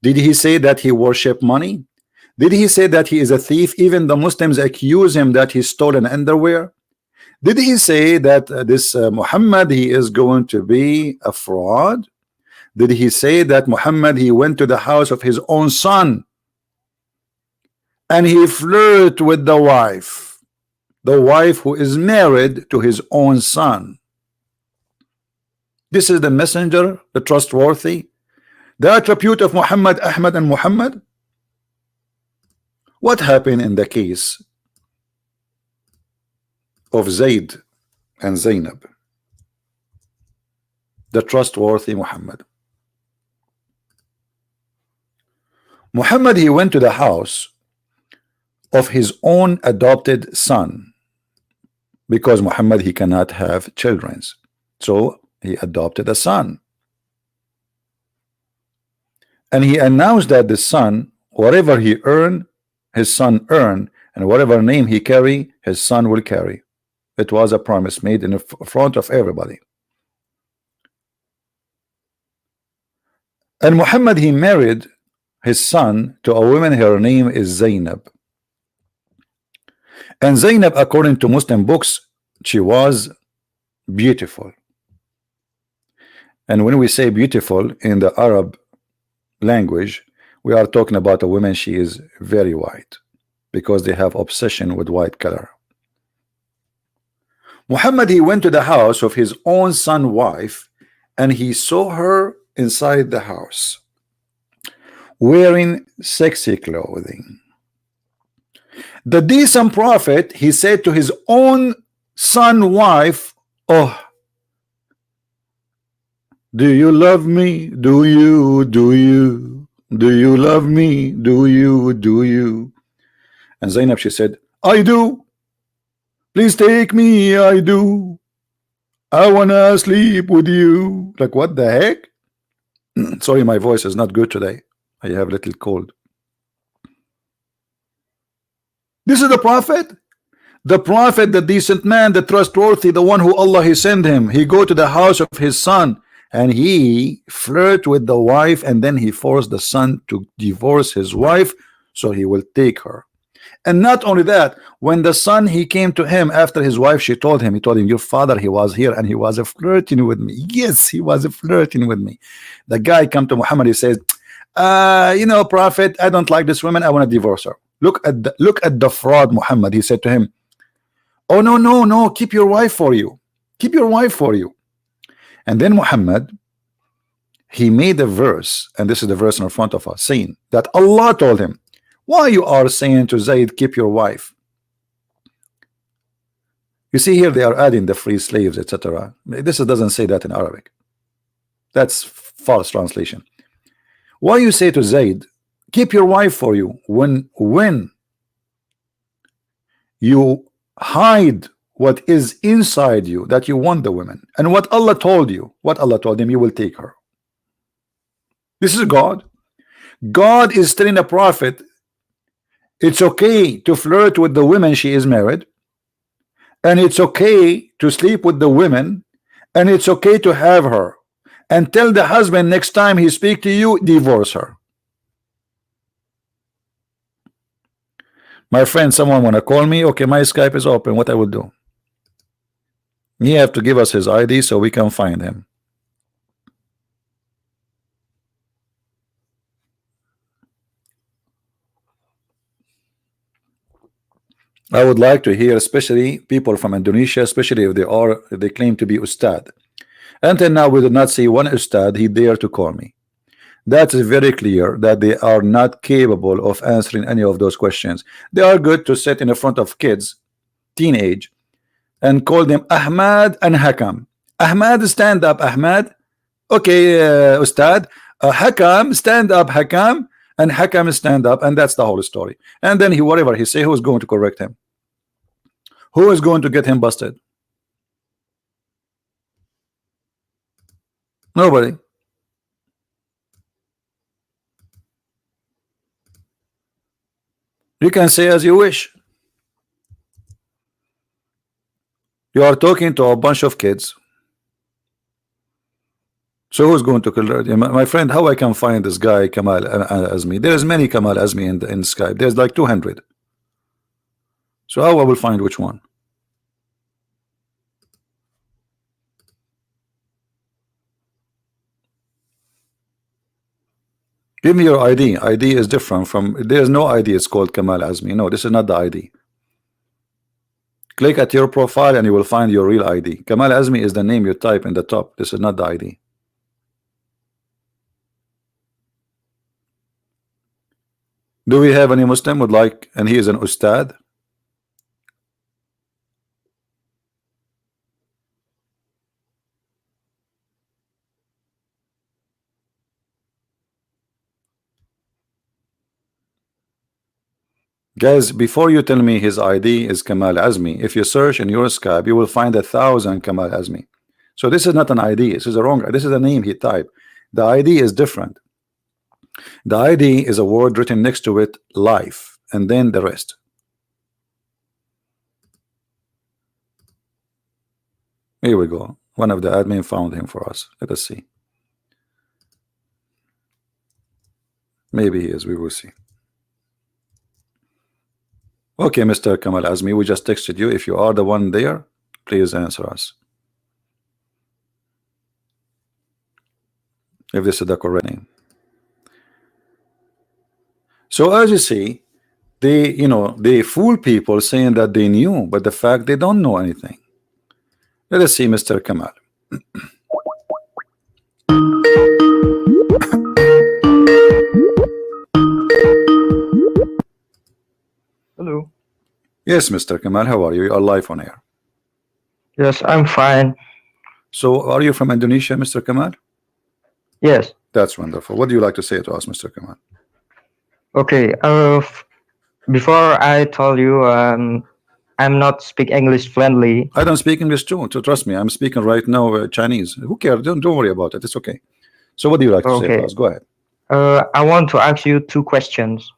Did he say that he worship money? Did he say that he is a thief? Even the Muslims accuse him that he stole an underwear. Did he say that this Muhammad, he is going to be a fraud? Did he say that Muhammad, he went to the house of his own son and he flirted with the wife who is married to his own son? This is the messenger, the trustworthy, the attribute of Muhammad, Ahmad, and Muhammad. What happened in the case of Zayd and Zainab, the trustworthy Muhammad. Muhammad, he went to the house of his own adopted son, because Muhammad, he cannot have children, so he adopted a son, and he announced that the son, whatever he earned, his son earned, and whatever name he carry, his son will carry. It was a promise made in front of everybody. And Muhammad, he married his son to a woman, her name is Zainab. And Zainab, according to Muslim books, she was beautiful. And when we say beautiful in the Arab language, we are talking about a woman, she is very white, because they have obsession with white color. Muhammad, he went to the house of his own son wife, and he saw her inside the house wearing sexy clothing. The decent prophet, he said to his own son wife, oh, do you love me? Do you love me? Do you? And Zainab, she said, I do. Please take me, I do. I wanna sleep with you. Like, what the heck? Sorry, my voice is not good today. I have a little cold. This is the prophet, the decent man, the trustworthy, the one who Allah he sent him. He go to the house of his son and he flirt with the wife, and then he forced the son to divorce his wife so he will take her. And not only that, when the son he came to him after his wife, he told him, your father, he was here and he was flirting with me. Yes, he was flirting with me. The guy come to Muhammad, he says, prophet, I don't like this woman, I want to divorce her. Look at the fraud, Muhammad. He said to him, oh no, keep your wife for you, and then Muhammad, he made a verse, and this is the verse in front of us, saying that Allah told him, why you are saying to Zayd, keep your wife? You see here they are adding the free slaves, etc. This doesn't say that in Arabic. That's false translation. Why you say to Zayd, keep your wife for you, when you hide what is inside you, that you want the woman, and what Allah told him, you will take her. This is God. God is telling the prophet, it's okay to flirt with the women she is married, and it's okay to sleep with the women, and it's okay to have her, and tell the husband next time he speak to you, divorce her. My friend, someone wanna call me? Okay, my Skype is open. What I will do? He have to give us his ID so we can find him. I would like to hear, especially people from Indonesia, especially if they claim to be Ustad. Until now, we did not see one Ustad he dare to call me. That is very clear that they are not capable of answering any of those questions. They are good to sit in front of kids, teenage, and call them Ahmad and Hakam. Ahmad, stand up, Ahmad. Okay, Ustad. Hakam, stand up, Hakam. And Hakam stand up, and that's the whole story. And then whatever he say, who is going to correct him? Who is going to get him busted? Nobody. You can say as you wish. You are talking to a bunch of kids. So who's going to kill my friend? How I can find this guy Kamal Azmi? There's many Kamal Azmi in Skype. There's like 200. So how I will find which one? Give me your ID. ID is different from. There's no ID. It's called Kamal Azmi. No, this is not the ID. Click at your profile and you will find your real ID. Kamal Azmi is the name you type in the top. This is not the ID. Do we have any Muslim would like, and he is an Ustad? Guys, before you tell me his ID is Kamal Azmi, if you search in your Skype, you will find 1,000 Kamal Azmi. So this is not an ID. This is a wrong. This is a name he typed. The ID is different. The ID is a word written next to it, life, and then the rest. Here we go. One of the admin found him for us. Let us see. Maybe he is. We will see. Okay, Mr. Kamal Azmi, we just texted you. If you are the one there, please answer us. If this is the correct name. So as you see, they fool people saying that they knew, but the fact they don't know anything. Let us see, Mr. Kamal. Hello. Yes, Mr. Kamal, how are you? You are live on air. Yes, I'm fine. So are you from Indonesia, Mr. Kamal? Yes. That's wonderful. What do you like to say to us, Mr. Kamal? Okay. Before I told you, I'm not speak English fluently. I don't speak English too, so trust me. I'm speaking right now Chinese. Who cares? Don't worry about it. It's okay. So what do you like to say to us? Go ahead. I want to ask you two questions.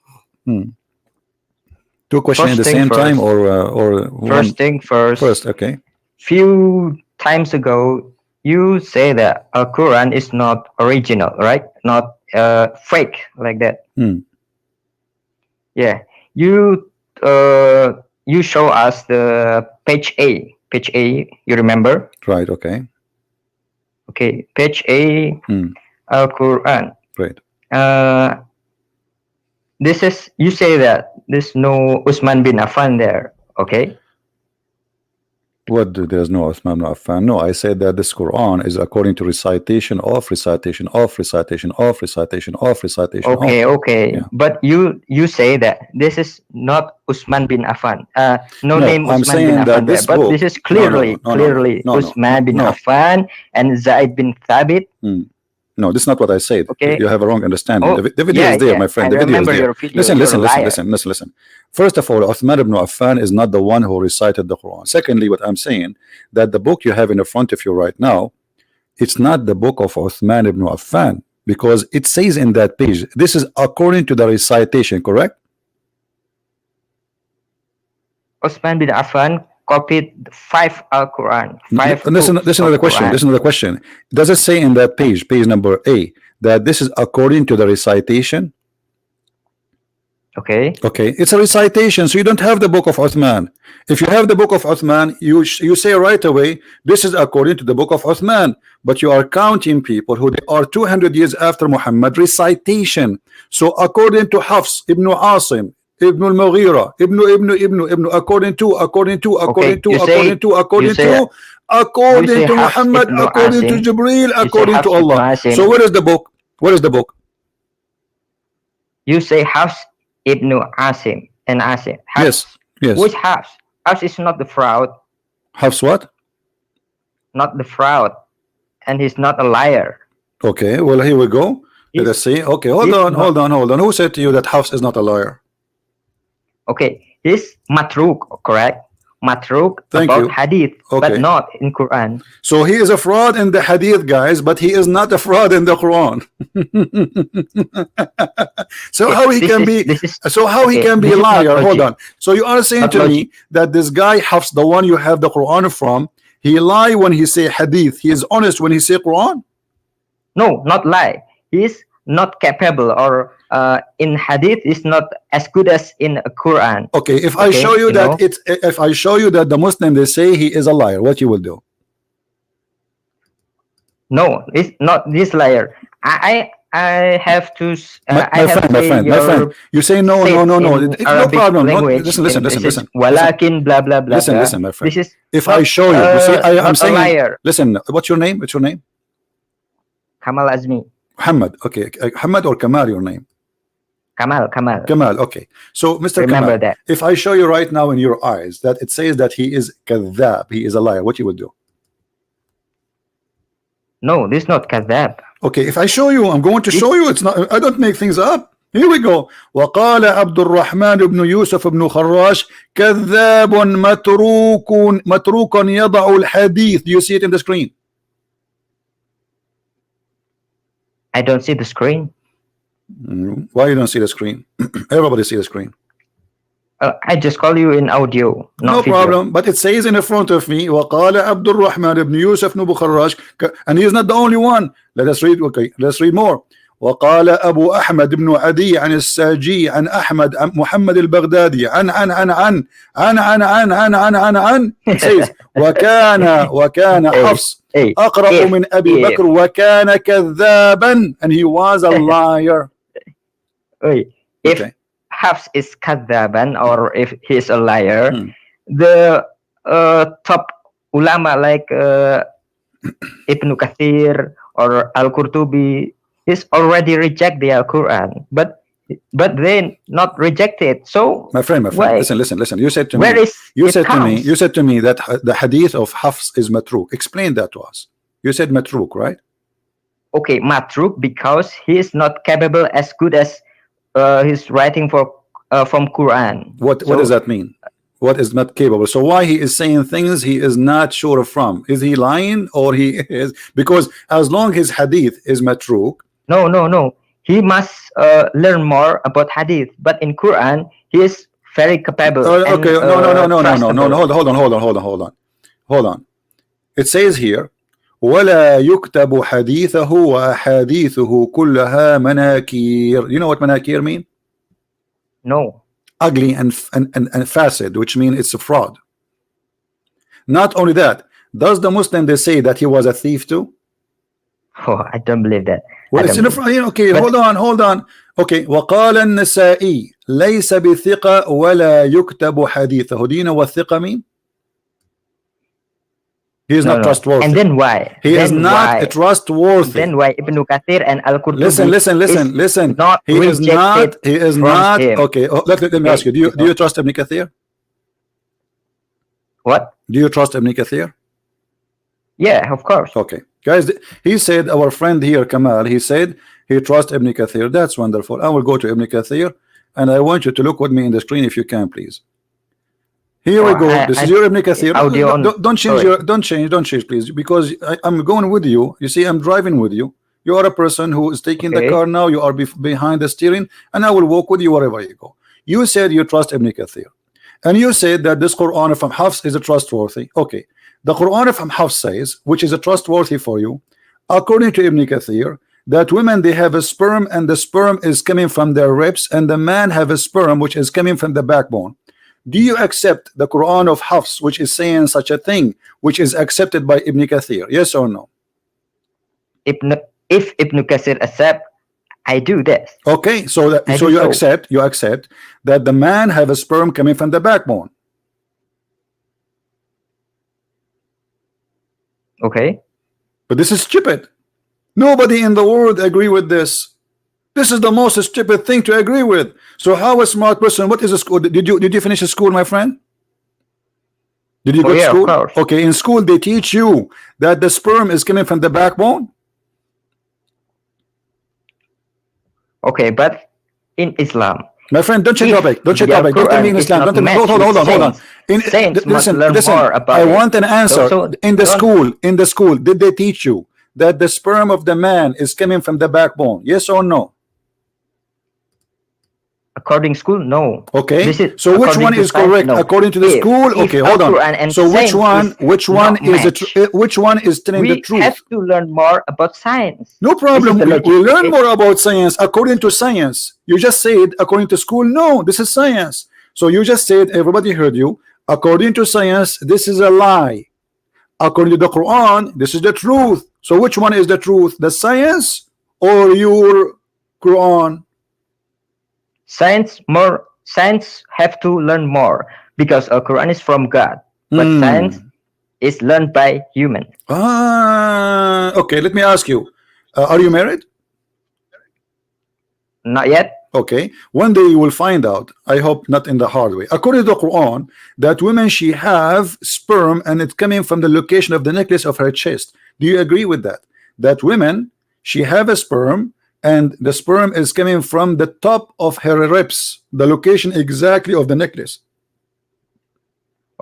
Two questions at the same time, or first thing first. First, okay. Few times ago, you say that Quran is not original, right? Not fake like that. Yeah. You show us the page A. Page A. You remember? Right. Okay. Okay. Page A. Quran. Right. This is, you say that there's no Uthman bin Affan there, okay? What? There's no Uthman bin Affan? No, I said that this Quran is according to recitation of recitation of recitation of recitation of recitation. Okay, of. okay. Yeah. But you say that this is not Uthman bin Affan. No name Uthman bin Affan there, but this is clearly Uthman bin Affan and Zaid bin Thabit. No, this is not what I said. Okay. You have a wrong understanding. The video is there, my friend. The video is there. Listen. First of all, Uthman ibn Affan is not the one who recited the Quran. Secondly, what I'm saying, that the book you have in front of you right now, it's not the book of Uthman ibn Affan, because it says in that page, this is according to the recitation, correct? Uthman bin Affan copied 5 Al-Quran. Listen to the question. Listen to the question. Does it say in that page number A, that this is according to the recitation? Okay. Okay. It's a recitation, so you don't have the book of Uthman. If you have the book of Uthman, you say right away, this is according to the book of Uthman. But you are counting people who they are 200 years after Muhammad recitation. So according to Hafs ibn Asim, Ibn al-Mughira, Ibn, according to Muhammad, according to Jibreel, according to Allah. So where is the book? Where is the book? You say Hafs ibn Asim and Asim. Yes. Which Hafs? Hafs is not the fraud. Hafs what? Not the fraud. And he's not a liar. Okay, well, here we go. Let us see. Okay, hold on. Who said to you that Hafs is not a liar? Okay, he's matruk, correct? Matruk about hadith, but not in Quran. So he is a fraud in the hadith, guys, but he is not a fraud in the Quran. So how he can be? So how he can be a liar? Hold on. So you are saying to me that this guy Hafs, the one you have the Quran from, he lie when he say hadith. He is honest when he say Quran. No, not lie. He is not capable, or in hadith is not as good as in Quran. Okay, if I show you that if I show you that the Muslim they say he is a liar, what you will do? No, it's not this liar. I have to. My friend. You say no. No problem. Listen. Walakin blah blah blah. Listen, my friend. This is if I show you, you see, I'm saying. Liar. Listen, what's your name? What's your name? Kamal Azmi. Muhammad. Okay, Muhammad or Kamal, your name? Kamal. Okay. So, Mr. Remember Kamal, that. if I show you right now in your eyes that it says that he is kadhab, he is a liar, what you would do? No, this is not kadhab. Okay, if I show you, I'm going to show you. It's not. I don't make things up. Here we go. وقال عبد الرحمن بن يوسف بن خراش كذاب متروك يضع الحديث. Do you see it in the screen? I don't see the screen. Why you don't see the screen? Everybody see the screen. I just call you in audio. No problem, but it says in front of me وقال عبد الرحمن بن يوسف بن خراش, and he is not the only one. Let us read. Okay, let's read more. وقال أبو أحمد بن عدي عن الساجي عن أحمد عن محمد البغدادي عن it says وكان حفص أقرأ من أبي بكر وكان كذابا, and he was a liar. If Hafs is kadhaban, or if he is a liar, the top ulama like Ibn Kathir or Al-Qurtubi is already reject the Al-Quran, but they not reject it. So my friend, listen. You said to me, you said to me that the hadith of Hafs is matruk. Explain that to us. You said matruk, right? Okay, matruk because he is not capable as good as his writing from Quran. What does that mean? What is not capable? So why he is saying things he is not sure from? Is he lying or he is? Because as long as hadith is matruk. No. He must learn more about hadith. But in Quran, he is very capable. Okay, no. Hold on. It says here, ولا يكتب حديثه وأحاديثه كلها مناكير. You know what manakir mean? No. Ugly and facet, which means it's a fraud. Not only that, does the Muslim they say that he was a thief too? Oh, I don't believe that. Well, it's in the front. Okay, but, hold on. Okay, وقال النسائي ليس بثقة ولا يكتب حديثه. Do you know what ثقة mean? He is not trustworthy. And then why? He is not trustworthy. Then why Ibn Kathir and Al-Qurtubi listen. He is not. Okay, let me ask you. Do you trust Ibn Kathir? What? Do you trust Ibn Kathir? Yeah, of course. Okay, guys, he said, our friend here, Kamal, he said he trusts Ibn Kathir. That's wonderful. I will go to Ibn Kathir, and I want you to look with me in the screen if you can, please. Here we go. This is your Ibn Kathir. Don't change, please, because I'm going with you. You see, I'm driving with you. You are a person who is taking the car now. You are behind the steering, and I will walk with you wherever you go. You said you trust Ibn Kathir, and you said that this Quran from Hafs is a trustworthy. Okay, the Quran from Hafs says, which is a trustworthy for you, according to Ibn Kathir, that women they have a sperm, and the sperm is coming from their ribs, and the man have a sperm which is coming from the backbone. Do you accept the Quran of Hafs, which is saying such a thing, which is accepted by Ibn Kathir? Yes or no? If Ibn Kathir accept, I do this. Okay, so you accept that the man have a sperm coming from the backbone. Okay. But this is stupid. Nobody in the world agree with this. This is the most stupid thing to agree with. So how a smart person, what is a school? Did you finish a school, my friend? Did you go to school? Of course. Okay, in school they teach you that the sperm is coming from the backbone. Okay, but in Islam, my friend, don't change topic. Don't change topic. Don't tell me in Islam. Don't tell me. Hold on. Listen. I want an answer. In the school, did they teach you that the sperm of the man is coming from the backbone? Yes or no? According to school, no. Okay. So which one is correct? No. According to the school? Okay, hold on. So which one is telling the truth? We have to learn more about science. No problem. We learn more about science according to science. You just said according to school, no, this is science. So you just said, everybody heard you. According to science, this is a lie. According to the Quran, this is the truth. So which one is the truth? The science or your Quran? Science have to learn more because Quran is from God, but science is learned by human. Okay, let me ask you, are you married? Not yet. Okay, one day you will find out. I hope not in the hard way. According to the Quran, that women she have sperm and it's coming from the location of the necklace of her chest. Do you agree with that? That women she have a sperm and the sperm is coming from the top of her ribs, the location exactly of the necklace.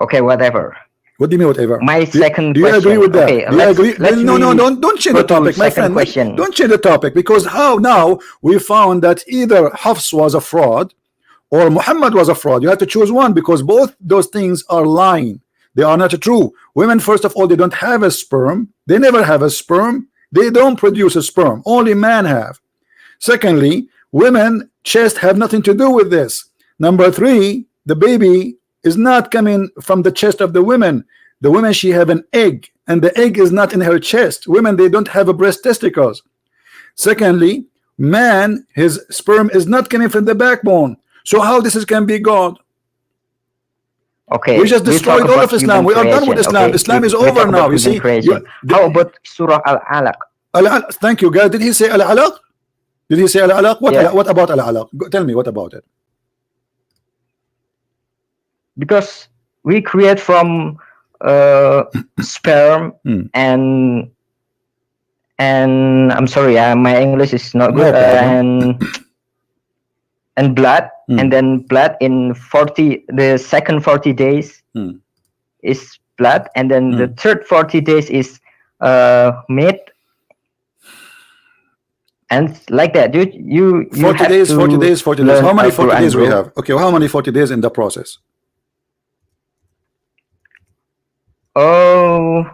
Okay, whatever. What do you mean whatever? My second do you question. agree with that? Okay, do you agree? No, don't change the topic, my friend. Question. Don't change the topic, because how now we found that either Hafs was a fraud or Muhammad was a fraud. You have to choose one, because both those things are lying. They are not true. Women, first of all, they don't have a sperm. They never have a sperm. They don't produce a sperm. Only men have. Secondly, women chest have nothing to do with this. Number three, the baby is not coming from the chest of the women. The women, she have an egg, and the egg is not in her chest. Women, they don't have a breast testicles. Secondly, man, his sperm is not coming from the backbone. So how this can be God? Okay, we just destroyed all of Islam. We are done with Islam. Okay. Islam is over now. You see? How about Surah Al-Alaq? Thank you, guys. Did he say Al-Alaq? Did he say Al-Alaq? What about Al-Alaq? Tell me, what about it? Because we create from sperm and I'm sorry, my English is not good. And blood, and then blood in the second 40 days is blood, and then the third 40 days is meat, and like that. You 40 days, 40 days, 40 days. How many 40 days we have? Okay, well, how many 40 days in the process? Oh,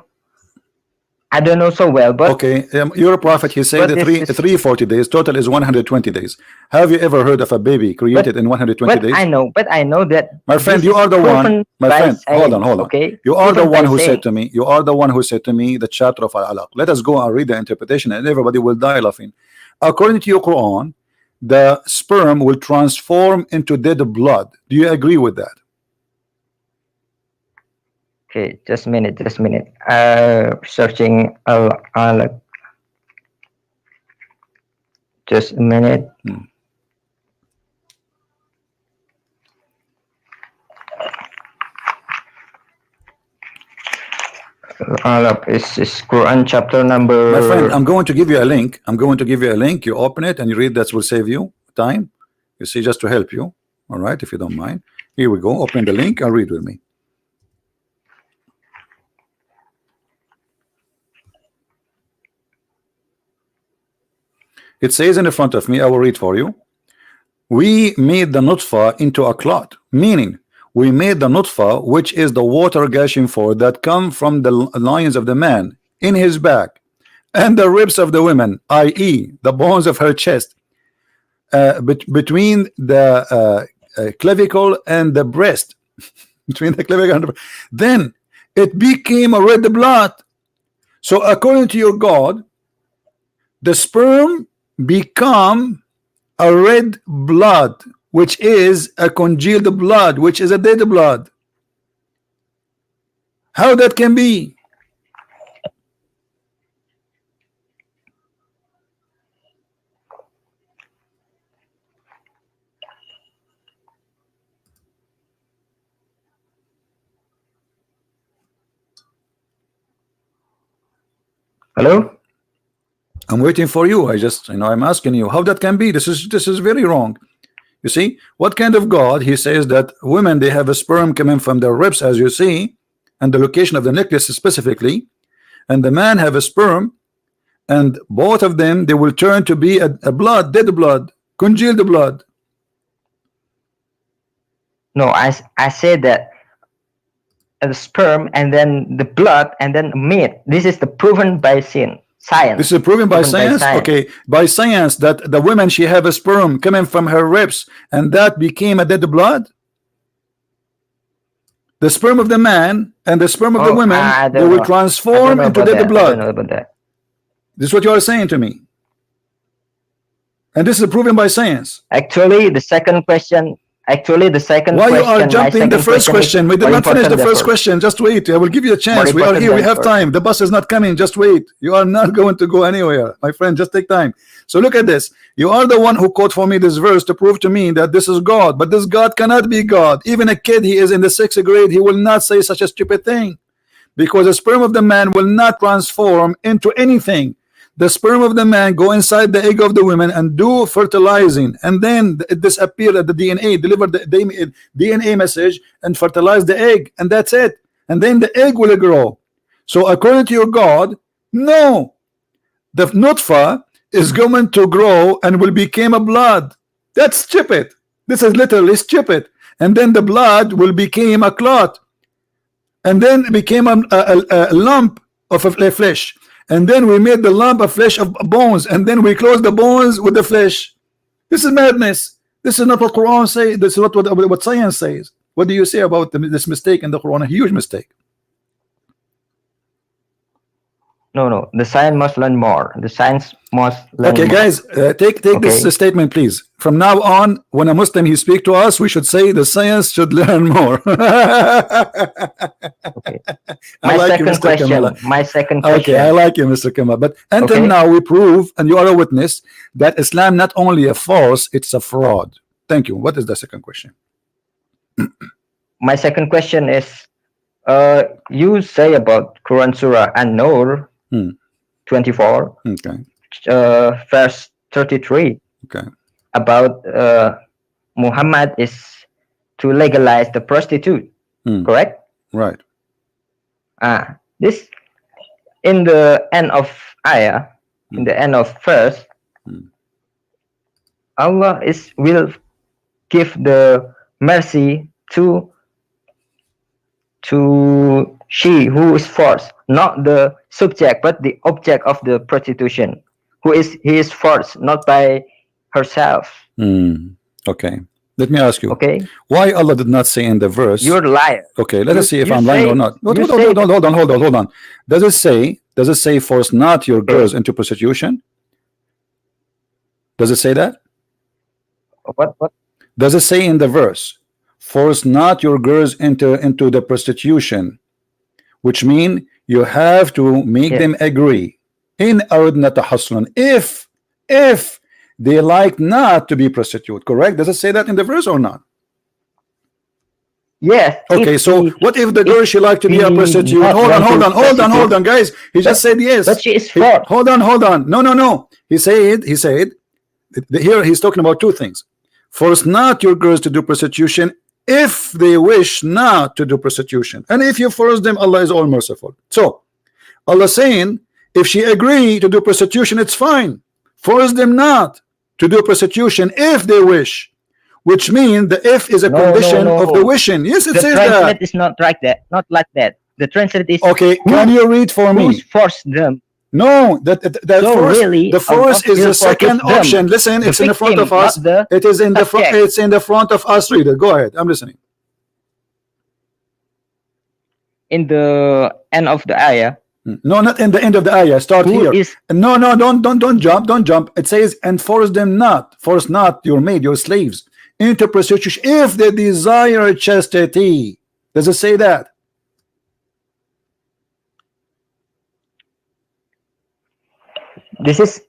I don't know so well, but okay, your prophet, he said that 3 40 days total is 120 days. Have you ever heard of a baby created in 120 days? I know that, my friend, you are the one, my friend, hold on, okay, you are the one who said to me, the chapter of Al-Alaq. Let us go and read the interpretation, and everybody will die laughing. According to your Quran, the sperm will transform into dead blood. Do you agree with that? Okay, just a minute. Searching Al-Alaq. Just a minute. Al-Alaq is Quran chapter number. My friend, I'm going to give you a link. You open it and you read. That will save you time. You see, just to help you. All right, if you don't mind. Here we go. Open the link and read with me. It says in the front of me, I will read for you. We made the nutfa into a clot, meaning we made the nutfa, which is the water gushing forth that come from the loins of the man in his back, and the ribs of the women, i.e. the bones of her chest, between the clavicle and the breast, between the clavicle and the breast. Then it became a red blood. So according to your God, the sperm become a red blood, which is a congealed blood, which is a dead blood. How that can be? Hello? I'm waiting for you. I'm asking you how that can be. This is very wrong. You see, what kind of God? He says that women, they have a sperm coming from their ribs, as you see, and the location of the necklace specifically, and the man have a sperm, and both of them, they will turn to be a blood, dead blood, congealed blood. No, I said that the sperm and then the blood and then meat. This is the proven by science. This is proven by science. Okay, by science that the woman, she have a sperm coming from her ribs, and that became a dead blood. The sperm of the man and the sperm of the woman, they will transform into dead blood. I don't know about that. This is what you are saying to me, and this is proven by science. Actually, the second question. Why you are jumping the first question? We did not finish the first question. Just wait. I will give you a chance. We are here. We have time. The bus is not coming. Just wait. You are not going to go anywhere, my friend. Just take time. So look at this. You are the one who quote for me this verse to prove to me that this is God. But this God cannot be God. Even a kid, he is in the 6th grade, he will not say such a stupid thing, because the sperm of the man will not transform into anything. the sperm of the man go inside the egg of the woman and do fertilizing, and then it disappear at the DNA, deliver the DNA message and fertilize the egg, and that's it. And then the egg will grow. So according to your God, no, the nutfa is going to grow and will become a blood. That's stupid. This is literally stupid. And then the blood will become a clot, and then it became a lump of a flesh, and then we made the lump of flesh of bones, and then we close the bones with the flesh. This is madness. This is not what Quran says. This is what science says. What do you say about this mistake in the Quran? A huge mistake. No, the science must learn more. The science must learn okay, more. Guys, take this statement, please. From now on, when a Muslim he speak to us, we should say the science should learn more. Okay. My second question. Okay, I like you, Mr. Kamal. But until now, we prove, and you are a witness, that Islam not only a farce, it's a fraud. Thank you. What is the second question? My second question is, you say about Quran Surah An-Nur 24, verse 33, about Muhammad is to legalize the prostitute, correct? Right. This in the end of ayah, in the end of verse, Allah will give the mercy to she who is forced, not the subject but the object of the prostitution, he is forced, not by herself. Okay, let me ask you, okay, why Allah did not say in the verse, you're a liar? Okay, let us see if I'm lying or not. Hold on. Does it say force not your girls into prostitution? Does it say that? What does it say in the verse, force not your girls into the prostitution, which mean you have to make them agree in aradna tahassunan, if they like not to be prostitute, correct? Does it say that in the verse or not? Yes. Okay, so what if the girl she like to be a prostitute? Hold on, guys. He just said yes. But she is forced. Hold on. No. He said here he's talking about two things. Force not your girls to do prostitution if they wish not to do prostitution, and if you force them, Allah is all merciful. So Allah saying, if she agree to do prostitution, it's fine. Force them not to do prostitution if they wish, which means the if is a condition of the wishing. Yes, it says that. The translate is not like that. Not like that. The translate is okay. Can you read for me? Who's forced them? No, the force is the second option. Listen, it's in the front of us. It is in the front. It's in the front of us. Reader, go ahead. I'm listening. In the end of the ayah. No, not in the end of the ayah. Start here. No, don't jump. It says, and force not your maid, your slaves into prostitution if they desire chastity. Does it say that? This is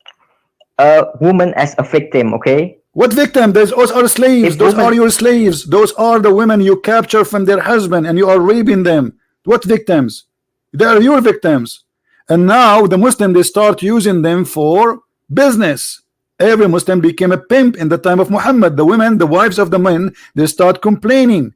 a woman as a victim, okay? What victim? Those are slaves. Those are your slaves. Those are the women you capture from their husband and you are raping them. What victims? They are your victims. And now the Muslim, they start using them for business. Every Muslim became a pimp in the time of Muhammad. The women, the wives of the men, they start complaining.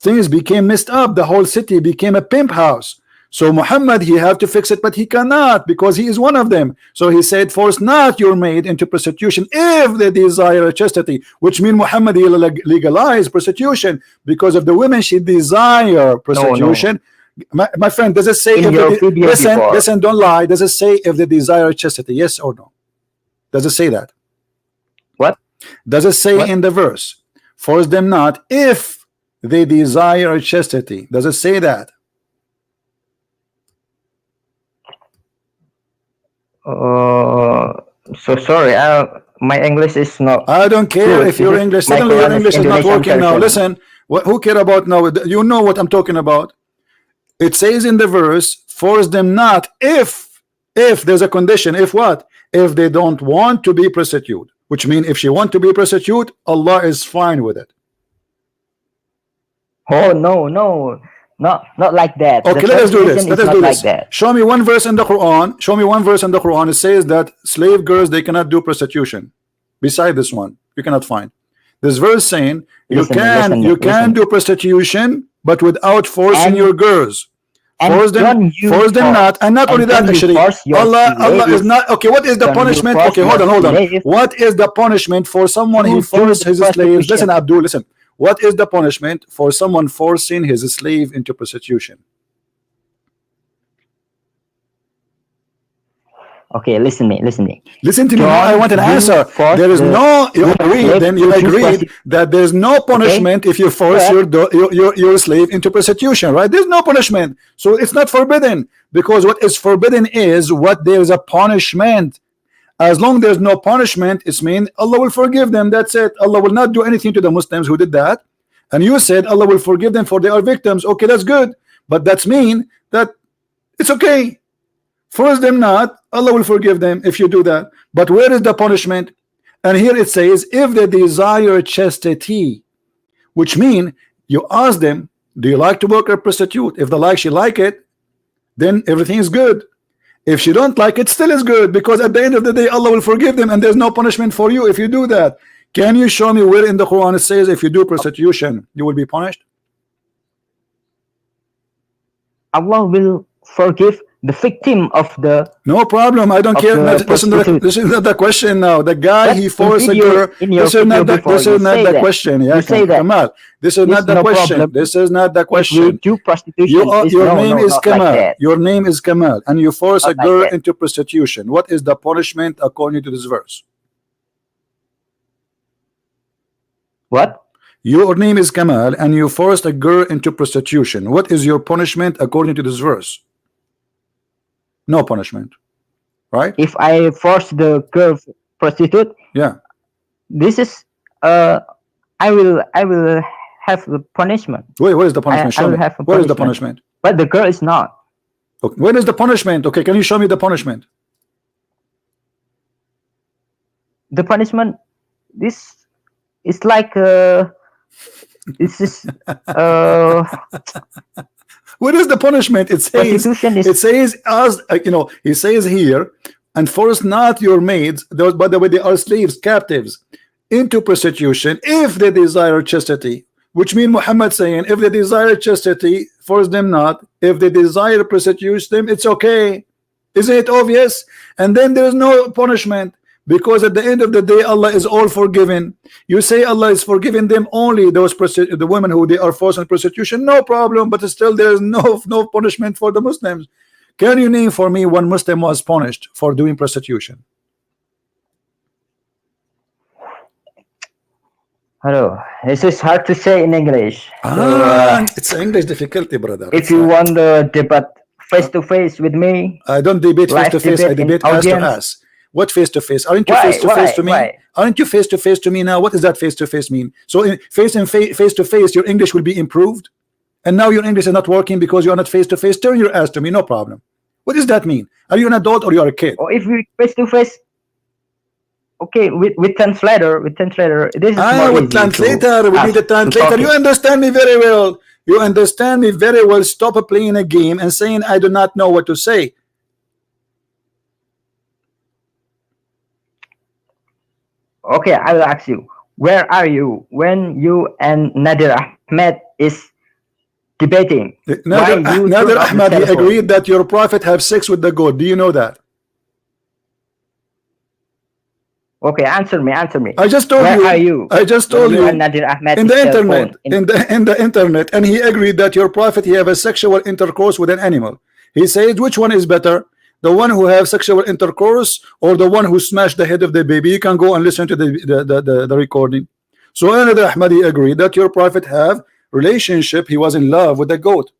Things became messed up. The whole city became a pimp house. So Muhammad, he have to fix it, but he cannot because he is one of them. So he said, force not your maid into prostitution if they desire chastity, which means Muhammad, he legalized prostitution because of the women, she desire prostitution. No. My friend, does it say listen, don't lie. Does it say if they desire chastity? Yes or no? Does it say that? What? Does it say in the verse, force them not if they desire chastity? Does it say that? So sorry, my English is not. I don't care if your English. Suddenly your English is not working now. Listen, who care about now? You know what I'm talking about. It says in the verse, force them not if there's a condition. If what? If they don't want to be prostitute, which means if she want to be prostitute, Allah is fine with it. Oh no, not like that. Okay, let us do this. Let us do this. Show me one verse in the Quran. Show me one verse in the Quran. It says that slave girls, they cannot do prostitution. Beside this one, you cannot find this verse saying you can do prostitution, but without forcing your girls. Force them not, and not only that. Actually, Allah is not okay. What is the punishment? Okay, hold on. What is the punishment for someone who forced his slaves? Listen, Abdul, listen. What is the punishment for someone forcing his slave into prostitution? Okay, listen to me. Listen to me. I want an answer. There is no. You agreed. Then you agreed that there's no punishment if you force your slave into prostitution, right? There's no punishment, so it's not forbidden, because what is forbidden is what there is a punishment. As long there's no punishment, it's mean Allah will forgive them. That's it. Allah will not do anything to the Muslims who did that. And you said Allah will forgive them for they are victims. Okay, that's good, but that's mean that it's okay. Force them not, Allah will forgive them if you do that. But where is the punishment? And here it says, if they desire chastity, which mean you ask them, do you like to work a prostitute? If she like it, then everything is good. If she don't like it, still is good, because at the end of the day Allah will forgive them and there's no punishment for you if you do that. Can you show me where in the Quran it says if you do prostitution you will be punished? Allah will forgive the victim of the. No problem. I don't care. This is not the question now. The guy he forced a girl. This is not the question. Yeah, Kamal. This is not the question. This is not the question. Your name is Kamal. Your name is Kamal, and you force a girl into prostitution. What is the punishment according to this verse? What? Your name is Kamal, and you forced a girl into prostitution. What is your punishment according to this verse? No punishment, right? If I force the girl prostitute, yeah, this is I will have the punishment. Wait, what is the punishment? Show me. Where is the punishment? But the girl is not. Okay. Where is the punishment? Okay, can you show me the punishment? The punishment, this is like this is What is the punishment? It says as he says here, and force not your maids, those by the way they are slaves, captives, into prostitution if they desire chastity, which means Muhammad saying if they desire chastity, force them not. If they desire prostitute them, it's okay. Isn't it obvious? And then there is no punishment, because at the end of the day Allah is all forgiven. You say Allah is forgiving them only the women who they are forced in prostitution, no problem, but still there is no punishment for the Muslims. Can you name for me one Muslim was punished for doing prostitution? Hello, this is hard to say in English. It's English difficulty, brother. If you want the debate face to face with me, I don't debate face to face. I debate ass to ass. What face to face? Aren't you face to face to me? Aren't you face to face to me now? What does that face to face mean? So in face to face, your English will be improved, and now your English is not working because you are not face to face. Turn your ass to me, no problem. What does that mean? Are you an adult or you are a kid? Or if we face to face, okay, with translator, this is more with translator. We need a translator. You understand me very well. You understand me very well. Stop playing a game and saying I do not know what to say. Okay, I will ask you, where are you when you and Nadir Ahmed is debating? Nadir Ahmed, he agreed that your prophet have sex with the goat. Do you know that? Okay, answer me. I just told you. Where are you? I just told you. And Nadir Ahmed in the internet, in the internet, and he agreed that your prophet he have a sexual intercourse with an animal. He said, which one is better? The one who have sexual intercourse or the one who smashed the head of the baby? You can go and listen to the recording. So Nadir Ahmadi agreed that your prophet have relationship. He was in love with the goat.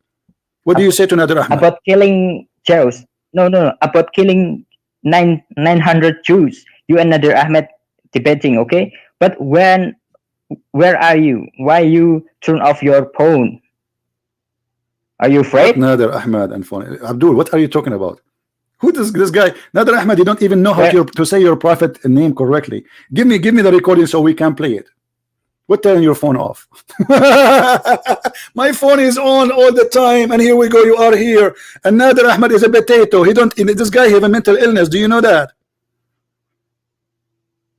What do you say to Nadir Ahmad? About killing Jews? No. About killing 900 Jews. You and Nadir Ahmed debating, okay? But where are you? Why you turn off your phone? Are you afraid? Nadir Ahmad and phone. Abdul, what are you talking about? Who is this guy? Nadir Ahmad, you don't even know how to say your prophet name correctly. Give me the recording so we can play it. What turn your phone off? My phone is on all the time, and here we go. You are here. Another Ahmed is a potato. He don't. This guy have a mental illness. Do you know that?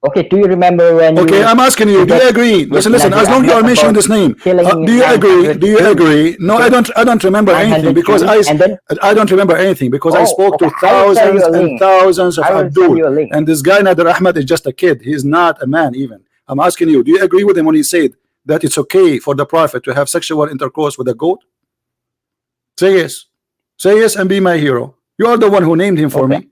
Okay, do you remember when? Okay, I'm asking you. Do you agree? Listen. As long as you are mentioning this name, do you agree? Do you agree? No, I don't. I don't remember anything because I don't remember anything because I spoke to thousands and thousands of Abdul, and this guy Nader Ahmed is just a kid. He is not a man even. I'm asking you. Do you agree with him when he said that it's okay for the Prophet to have sexual intercourse with a goat? Say yes. Say yes and be my hero. You are the one who named him for me.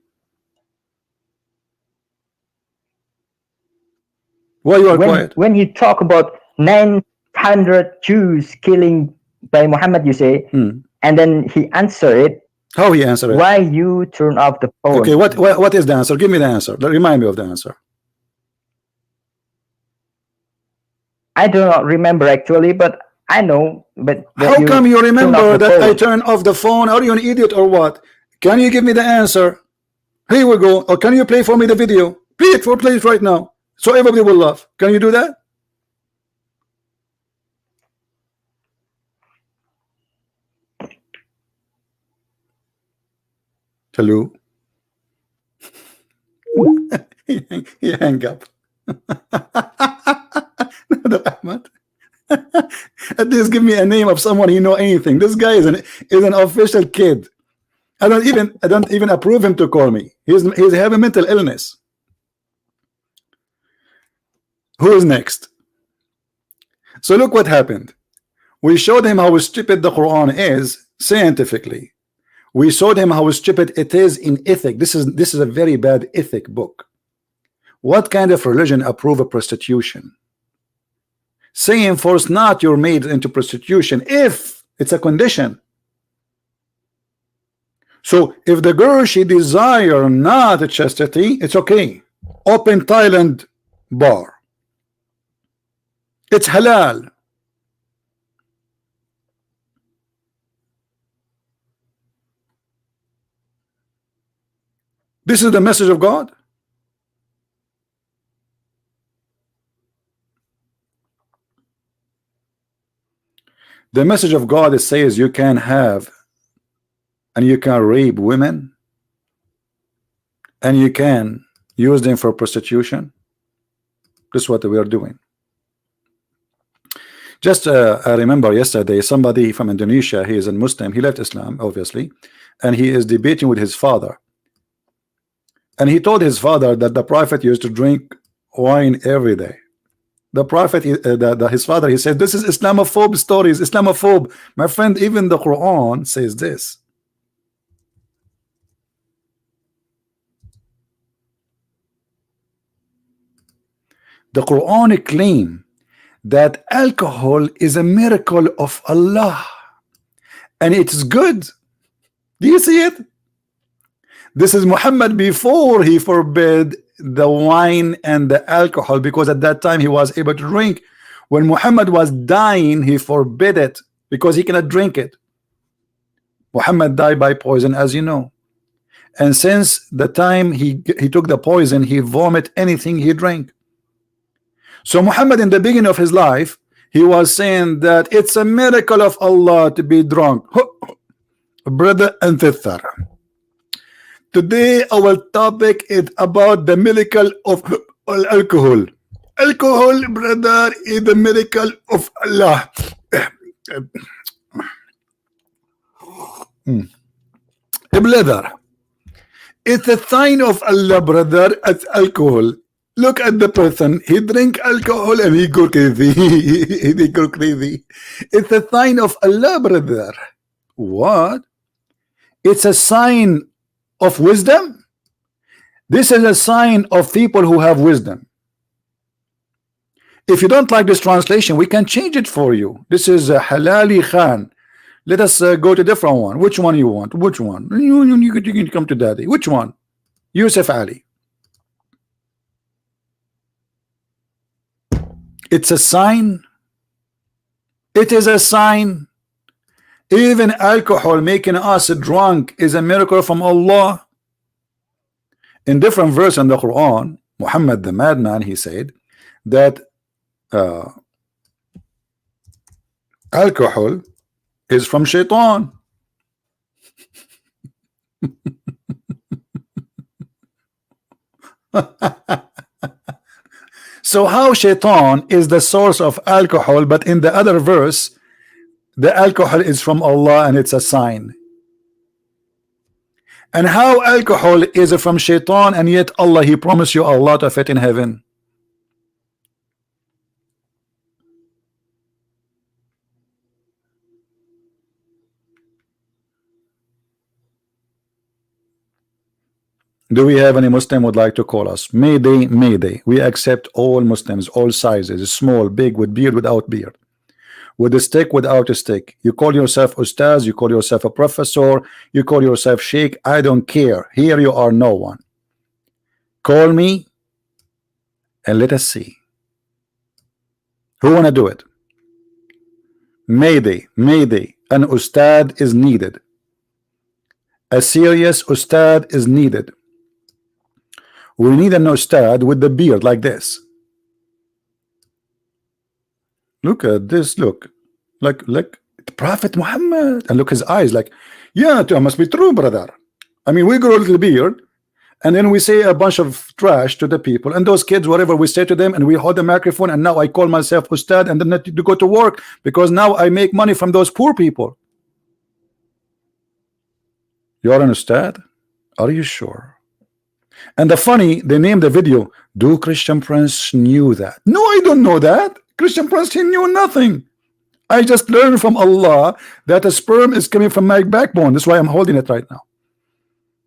Why you are quiet? When you talk about 900 Jews killing by Muhammad, you say, and then he answered it. How he answered it? Why you turn off the phone? Okay, what is the answer? Give me the answer. Remind me of the answer. I do not remember actually, but I know. But how come you remember that I turned off the phone? Are you an idiot or what? Can you give me the answer? Here we go. Or can you play for me the video? Play it right now. So everybody will laugh. Can you do that? Hello? he hang up. Ahmed. At least give me a name of someone he know anything. This guy is an official kid. I don't even approve him to call me. He's having mental illness. Who is next? So look what happened. We showed him how stupid the Quran is scientifically. We showed him how stupid it is in ethic. This is a very bad ethic book. What kind of religion approve of prostitution? Saying force not your maid into prostitution if it's a condition. So if the girl she desire not chastity, it's okay. Open Thailand bar. It's halal. This is the message of God. The message of God says you can have and you can rape women and you can use them for prostitution. This is what we are doing. Just I remember yesterday somebody from Indonesia, he is a Muslim, he left Islam obviously, and he is debating with his father, and he told his father that the Prophet used to drink wine every day. The Prophet, his father, he said, this is Islamophobe stories, Islamophobe. My friend, even the Quran says this. The Quran claims that alcohol is a miracle of Allah and it's good. Do you see it? This is Muhammad before he forbid the wine and the alcohol, because at that time he was able to drink. When Muhammad was dying, he forbid it because he cannot drink it. Muhammad died by poison, as you know, and since the time he took the poison, he vomit anything he drank. So Muhammad, in the beginning of his life, he was saying that it's a miracle of Allah to be drunk. Brother and sister, today our topic is about the miracle of alcohol. Alcohol, brother, is the miracle of Allah. Brother, it's a sign of Allah, brother, as alcohol. Look at the person, he drink alcohol and he go crazy. He go crazy. It's a sign of Allah, brother. What? It's a sign of wisdom. This is a sign of people who have wisdom. If you don't like this translation, we can change it for you. This is a Halali Khan. Let us go to a different one. Which one you want? Which one? You can come to daddy. Which one? Yusuf Ali. It's a sign. It is a sign. Even alcohol making us drunk is a miracle from Allah. In different verse in the Quran, Muhammad the madman, he said that alcohol is from shaitan. So how shaitan is the source of alcohol, but in the other verse the alcohol is from Allah and it's a sign? And how alcohol is from shaitan, and yet Allah, he promised you a lot of it in heaven? Do we have any Muslim would like to call us? Mayday, mayday. We accept all Muslims, all sizes, small, big, with beard, without beard, with a stick, without a stick. You call yourself Ustaz, you call yourself a professor, you call yourself Sheikh, I don't care. Here you are no one. Call me and let us see. Who wanna do it? Mayday, mayday. An Ustad is needed. A serious Ustad is needed. We need an Ustad with the beard like this. Look at this, look. Like Prophet Muhammad. And look his eyes, like, yeah, it must be true, brother. I mean, we grow a little beard, and then we say a bunch of trash to the people, and those kids, whatever we say to them, and we hold the microphone, and now I call myself Ustad, and then to go to work, because now I make money from those poor people. You're an Ustad? Are you sure? And the funny, they named the video, do Christian Prince knew that? No, I don't know that. Christian Prince, he knew nothing. I just learned from Allah that a sperm is coming from my backbone. That's why I'm holding it right now.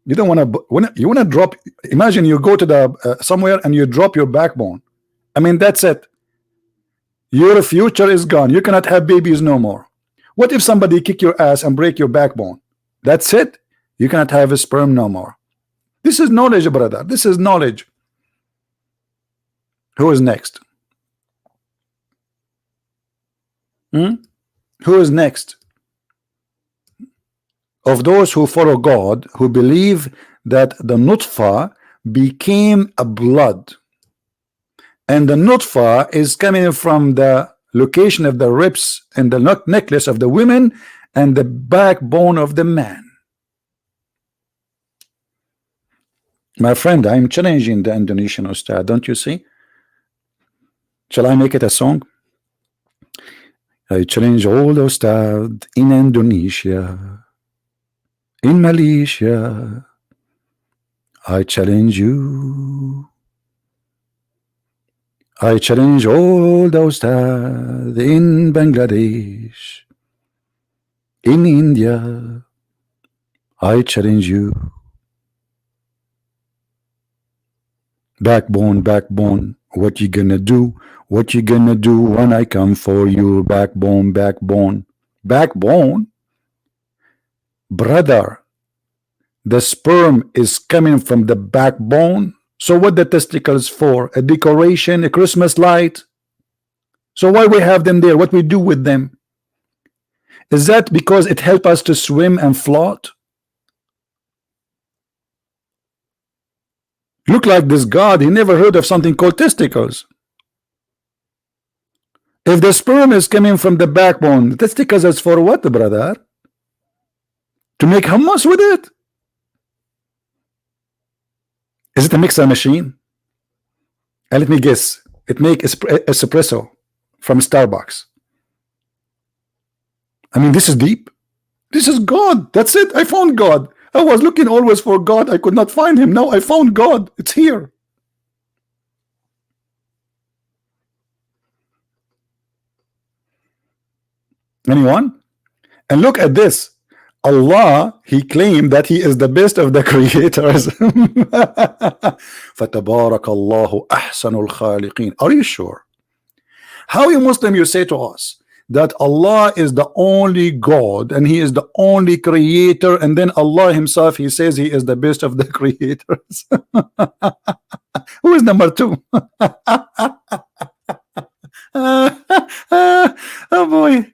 You don't want to, you want to drop, imagine you go to the somewhere and you drop your backbone. I mean, that's it. Your future is gone. You cannot have babies no more. What if somebody kick your ass and break your backbone? That's it. You cannot have a sperm no more. This is knowledge, brother. This is knowledge. Who is next? Who is next? Of those who follow God, who believe that the nutfa became a blood, and the nutfa is coming from the location of the ribs and the necklace of the women and the backbone of the man. My friend, I'm challenging the Indonesian Ustad, don't you see? Shall I make it a song? I challenge all the Ustad in Indonesia, in Malaysia. I challenge you. I challenge all the Ustad in Bangladesh, in India. I challenge you. Backbone, backbone, what you gonna do? What you gonna do when I come for you? Backbone, backbone, backbone. Brother, the sperm is coming from the backbone. So what the testicles for? A decoration, a Christmas light? So why we have them there? What we do with them? Is that because it helps us to swim and float? Look like this God, he never heard of something called testicles. If the sperm is coming from the backbone, the testicles is for what, brother? To make hummus with it? Is it a mixer machine? And let me guess, it makes espresso from Starbucks. I mean, this is deep. This is God. That's it. I found God. I was looking always for God. I could not find him. Now I found God. It's here. Anyone? And look at this. Allah, he claimed that he is the best of the creators. فَتَبَارَكَ اللَّهُ أَحْسَنُ الْخَالِقِينَ. Are you sure? How you Muslim you say to us that Allah is the only God and he is the only creator, and then Allah himself, he says he is the best of the creators? Who is number two? Oh boy.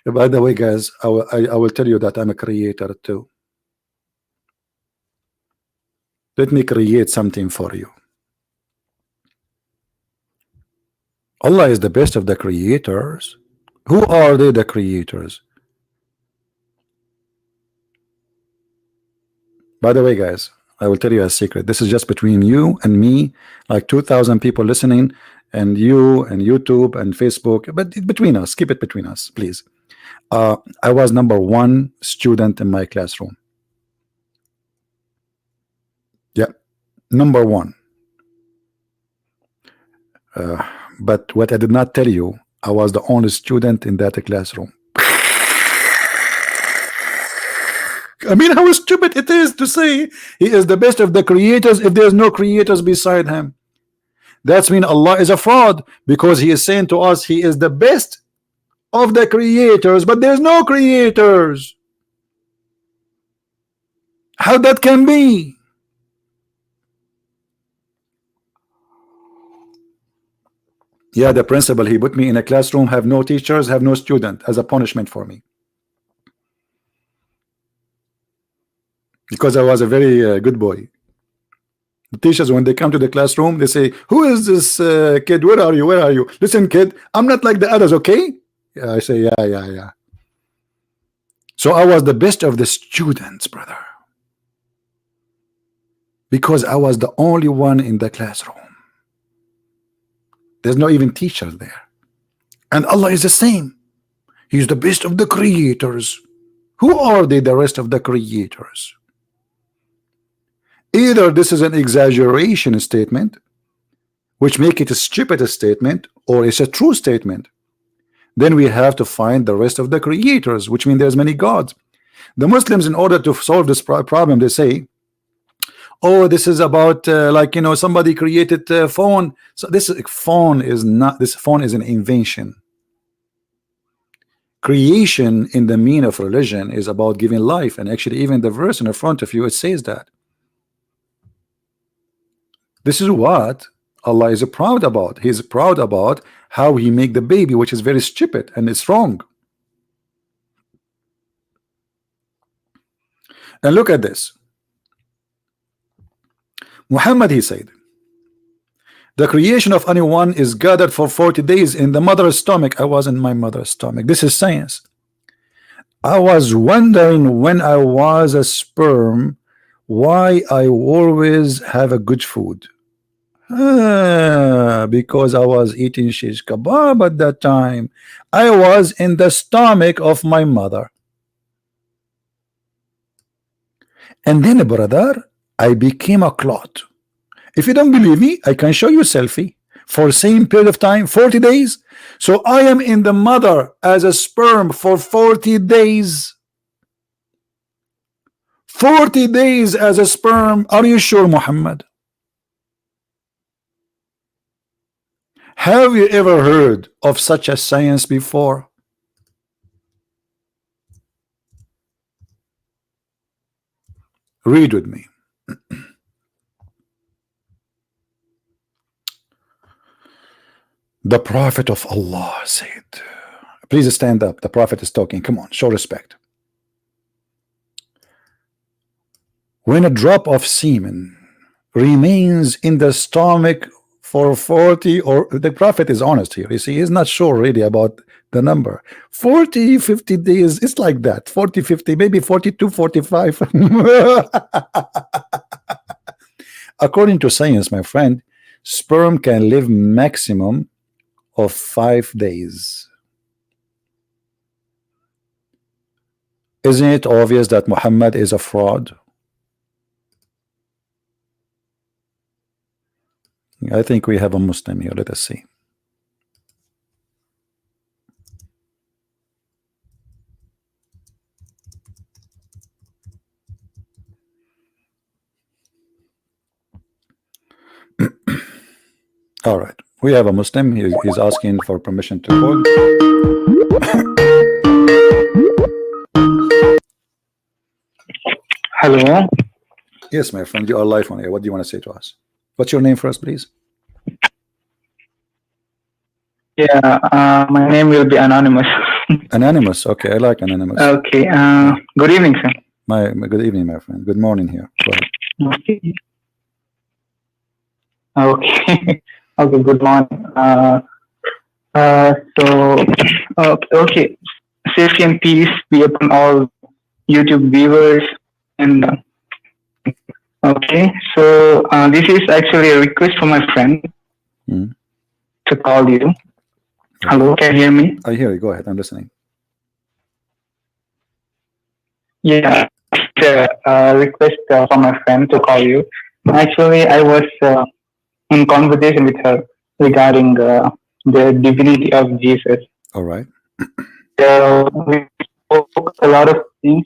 By the way, guys, I will tell you that I'm a creator too. Let me create something for you. Allah is the best of the creators. Who are they, the creators? By the way, guys, I will tell you a secret. This is just between you and me, like 2,000 people listening, and you and YouTube and Facebook, but between us, keep it between us, please. I was #1 student in my classroom. Yeah, #1. But what I did not tell you, I was the only student in that classroom. I mean, how stupid it is to say he is the best of the creators if there's no creators beside him. That's mean Allah is a fraud, because he is saying to us he is the best of the creators, but there's no creators. How that can be? Yeah, the principal, he put me in a classroom, have no teachers, have no student, as a punishment for me, because I was a very good boy. The teachers, when they come to the classroom, they say, who is this kid? Where are you? Where are you? Listen, kid, I'm not like the others, okay? Yeah, I say, yeah. So I was the best of the students, brother, because I was the only one in the classroom. There's no even teachers there. And Allah is the same. He's the best of the creators. Who are they, the rest of the creators? Either this is an exaggeration statement, which make it a stupid statement, or it's a true statement. Then we have to find the rest of the creators, which means there's many gods. The Muslims, in order to solve this problem, they say, oh, this is about like, you know, somebody created a phone. So this phone is not, this phone is an invention. Creation in the meaning of religion is about giving life, and actually even the verse in the front of you, it says that. This is what Allah is proud about. He's proud about how he make the baby, which is very stupid and it's wrong. And look at this. Muhammad, he said, the creation of anyone is gathered for 40 days in the mother's stomach. I was in my mother's stomach. This is science. I was wondering when I was a sperm why I always have a good food. Because I was eating shish kebab at that time. I was in the stomach of my mother. And then, brother, I became a clot. If you don't believe me, I can show you a selfie for same period of time, 40 days. So I am in the mother as a sperm for 40 days. 40 days as a sperm. Are you sure, Muhammad? Have you ever heard of such a science before? Read with me. The Prophet of Allah said, please stand up. The Prophet is talking. Come on, show respect. When a drop of semen remains in the stomach for 40, or the Prophet is honest here, you see, he's not sure really about the number. 40, 50 days, it's like that. 40, 50, maybe 42, 45. According to science, my friend, sperm can live maximum of 5 days. Isn't it obvious that Muhammad is a fraud? I think we have a Muslim here. Let us see. All right, we have a Muslim. He's asking for permission to hold. Hello. Yes, my friend, you are live on air. What do you want to say to us? What's your name first, please? Yeah, my name will be anonymous. Anonymous. Okay, I like anonymous. Okay. Good evening, sir. Good evening, my friend. Good morning here. Go ahead. Okay. Okay. Okay. Good morning. Okay. Safety and peace be upon all YouTube viewers. And okay, so this is actually a request from my friend to call you. Hello, can you hear me? I hear you. Go ahead. I'm listening. Yeah, it's a request from my friend to call you. Actually, I was in conversation with her regarding the divinity of Jesus. All right. We spoke a lot of things.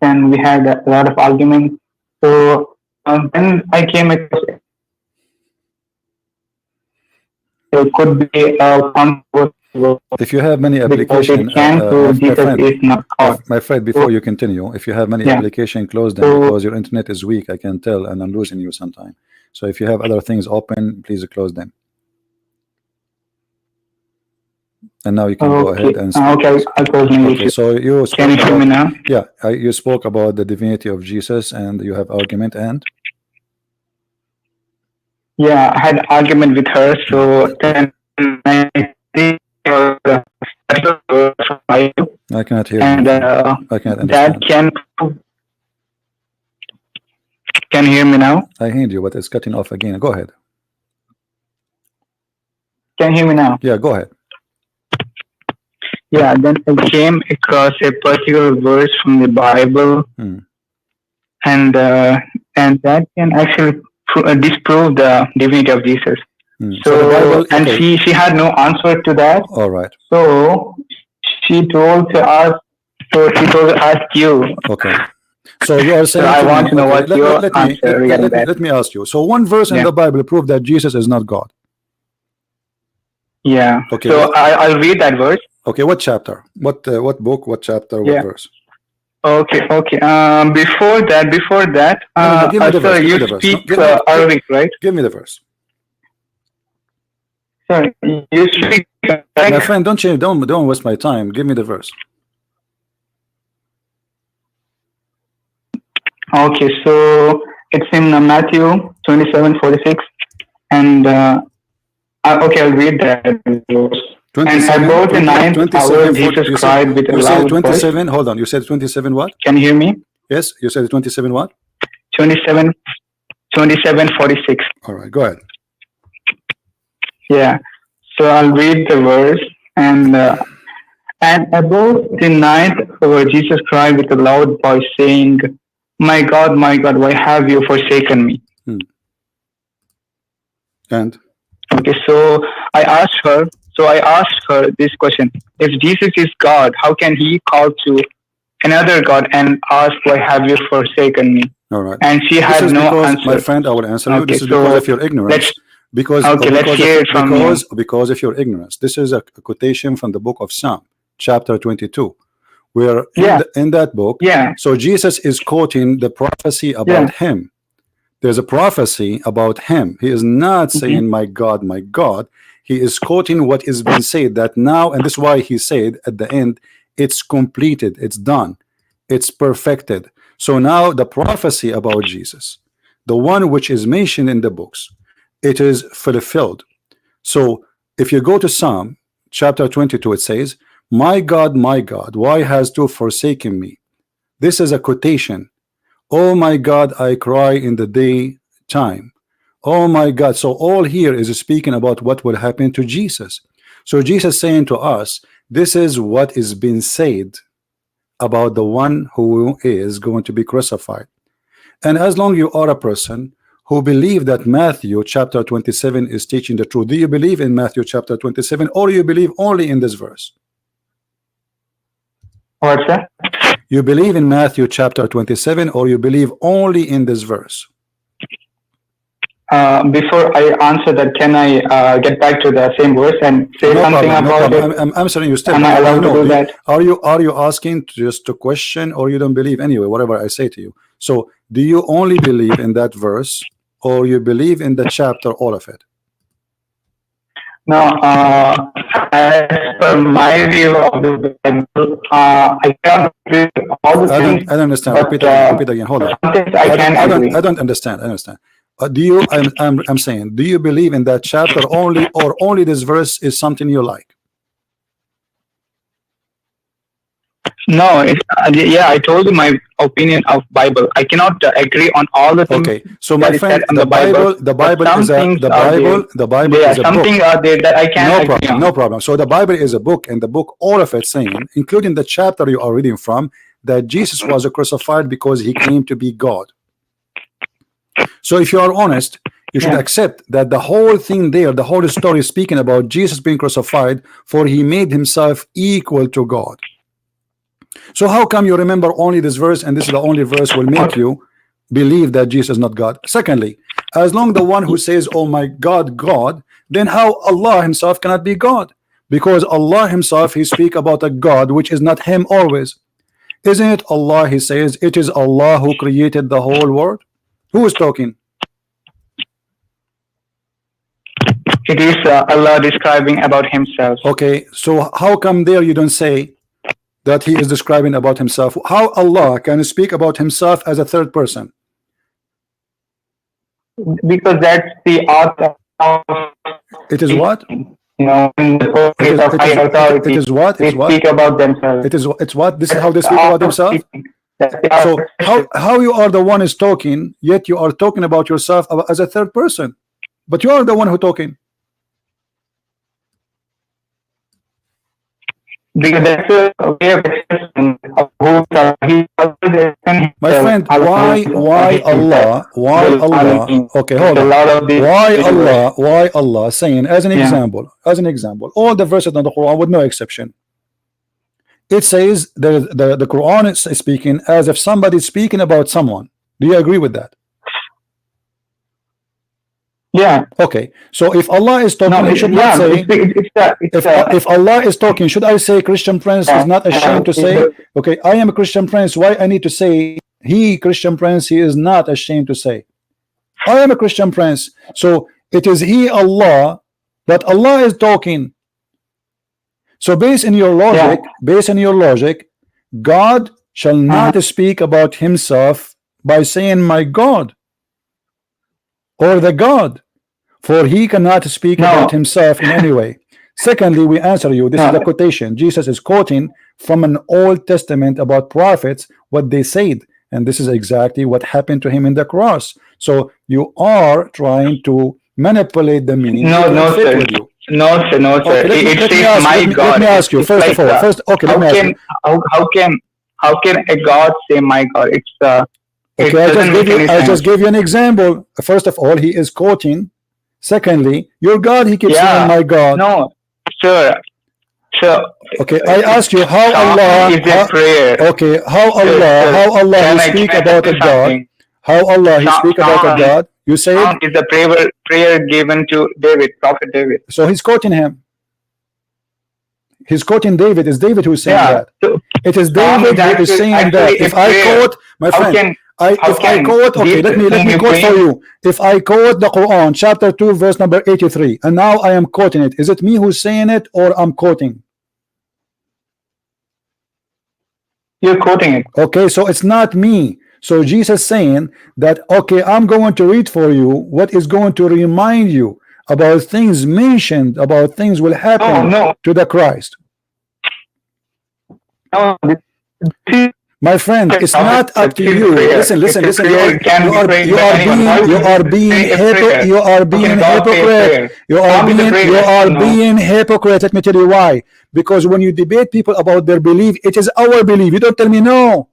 And we had a lot of arguments. So then I came across it could be a controversial. If you have many applications, my friend, before you continue, if you have many applications, close them because your internet is weak. I can tell, and I'm losing you sometime. So if you have other things open, please close them. And now you can go ahead and speak. Okay, so you can you hear me now? Yeah, you spoke about the divinity of Jesus, and you have argument, and yeah, I had argument with her. So then I think I cannot hear and you. I can't understand. That can you hear me now? I heard you, but it's cutting off again. Go ahead. Can you hear me now? Yeah, go ahead. Yeah, then I came across a particular verse from the Bible, and that can actually disprove the divinity of Jesus. So Bible, and she had no answer to that. All right. So she told to ask. So she told to ask you. Okay. So you are saying so I want to know what your answer regarding that. Let me ask you. So one verse in the Bible proved that Jesus is not God. Yeah. Okay. So I'll read that verse. Okay. What chapter? What book? What chapter? What verse? Okay. Before that, sir, you speak Arabic, right? Give me the verse. Sorry, you speak. My friend, don't waste my time. Give me the verse. Okay, so it's in Matthew 27:46, and okay, I'll read that. And about the 9th hour, Jesus cried with a loud voice. 27. Hold on. You said 27 what? Can you hear me? Yes, you said 27 what? 27:46. All right, go ahead. Yeah. So I'll read the verse, and about the 9th hour, Jesus cried with a loud voice, saying, my God, why have you forsaken me?" And okay, so I asked her this question: if Jesus is God, how can he call to another God and ask, why have you forsaken me? All right. And she had no answer. My friend, I will answer you. This is because of your ignorance. Because of your ignorance. This is a quotation from the book of Psalm, chapter 22. Where in that book, so Jesus is quoting the prophecy about him. There's a prophecy about him. He is not saying, my God, he is quoting what is being said that now, and this is why he said at the end, it's completed, it's done, it's perfected. So now the prophecy about Jesus, the one which is mentioned in the books, it is fulfilled. So if you go to Psalm chapter 22, it says, my God, why hast thou forsaken me? This is a quotation. Oh my God, I cry in the daytime. Oh my God. So all here is speaking about what will happen to Jesus. So Jesus saying to us, this is what is being said about the one who is going to be crucified. And as long you are a person who believe that Matthew chapter 27 is teaching the truth, do you believe in Matthew chapter 27, or you believe only in this verse? What's that? You believe in Matthew chapter 27, or you believe only in this verse? Before I answer that, can I get back to the same verse and say something about it? I'm answering you still. Am I allowed to do that? Are you asking just to question, or you don't believe anyway, whatever I say to you? So do you only believe in that verse, or you believe in the chapter, all of it? No, as per my view of the Bible, I can't agree with all the things. I don't understand. Repeat again. Hold on. I don't understand. I understand. Do you? I'm saying, do you believe in that chapter only, or only this verse is something you like? No, yeah, I told you my opinion of Bible. I cannot agree on all the things. Okay, so my friend, the Bible is a book. Something are there that I can't agree on. No problem. So the Bible is a book, and the book, all of it saying, including the chapter you are reading from, that Jesus was crucified because he claimed to be God. So if you are honest, you should accept that the whole thing there, the whole story is speaking about Jesus being crucified, for he made himself equal to God. So how come you remember only this verse, and this is the only verse will make you believe that Jesus is not God? Secondly, as long the one who says, oh my God, God, then how Allah himself cannot be God? Because Allah himself, he speak about a God which is not him always. Isn't it Allah? He says it is Allah who created the whole world. Who is talking? It is Allah describing about himself. Okay, so how come there you don't say that he is describing about himself? How Allah can speak about himself as a third person? Because that's the author of, it is what? You know, in the purpose of high authority. It is what? They speak about themselves. It's what? This is how they speak about themselves? So how you are the one is talking, yet you are talking about yourself as a third person, but you are the one who talking. Because that's a way of expression of who my friend, why Allah, okay, hold on, why Allah saying, as an example, all the verses in the Quran with no exception, it says the Quran is speaking as if somebody is speaking about someone. Do you agree with that? Yeah. Okay. So if Allah is talking, he should not say. If Allah is talking, should I say Christian Prince is not ashamed to say? Okay, I am a Christian Prince. Why I need to say he Christian Prince? He is not ashamed to say. I am a Christian Prince. So it is he Allah that Allah is talking. So based on your logic, God shall not speak about himself by saying my God or the God, for he cannot speak about himself in any way. Secondly, we answer you. This is a quotation. Jesus is quoting from an Old Testament about prophets, what they said, and this is exactly what happened to him in the cross. So you are trying to manipulate the meaning. No, sir. No, sir. Okay, let me ask you. First of all, how can a God say my God? It's okay, I just gave you an example. First of all, he is quoting. Secondly, your God, he keeps saying my God. No, sir. Okay, I asked you how Allah is a prayer. Okay, how Allah he speak about a God. How Allah he speak about a God. You say it is a prayer given to David, Prophet David. So he's quoting him. He's quoting David. It's David who's saying that. It is David who is saying that. If I quote, my friend, okay, let me quote for you. If I quote the Quran, chapter 2, verse number 83, and now I am quoting it, is it me who's saying it, or I'm quoting? You're quoting it. Okay, so it's not me. So Jesus saying that, okay, I'm going to read for you what is going to remind you about things mentioned, about things will happen to the Christ. My friend, it's not up to you. Listen. You are being hypocrite. You are being hypocrite. Let me tell you why. Because when you debate people about their belief, it is our belief. You don't tell me no.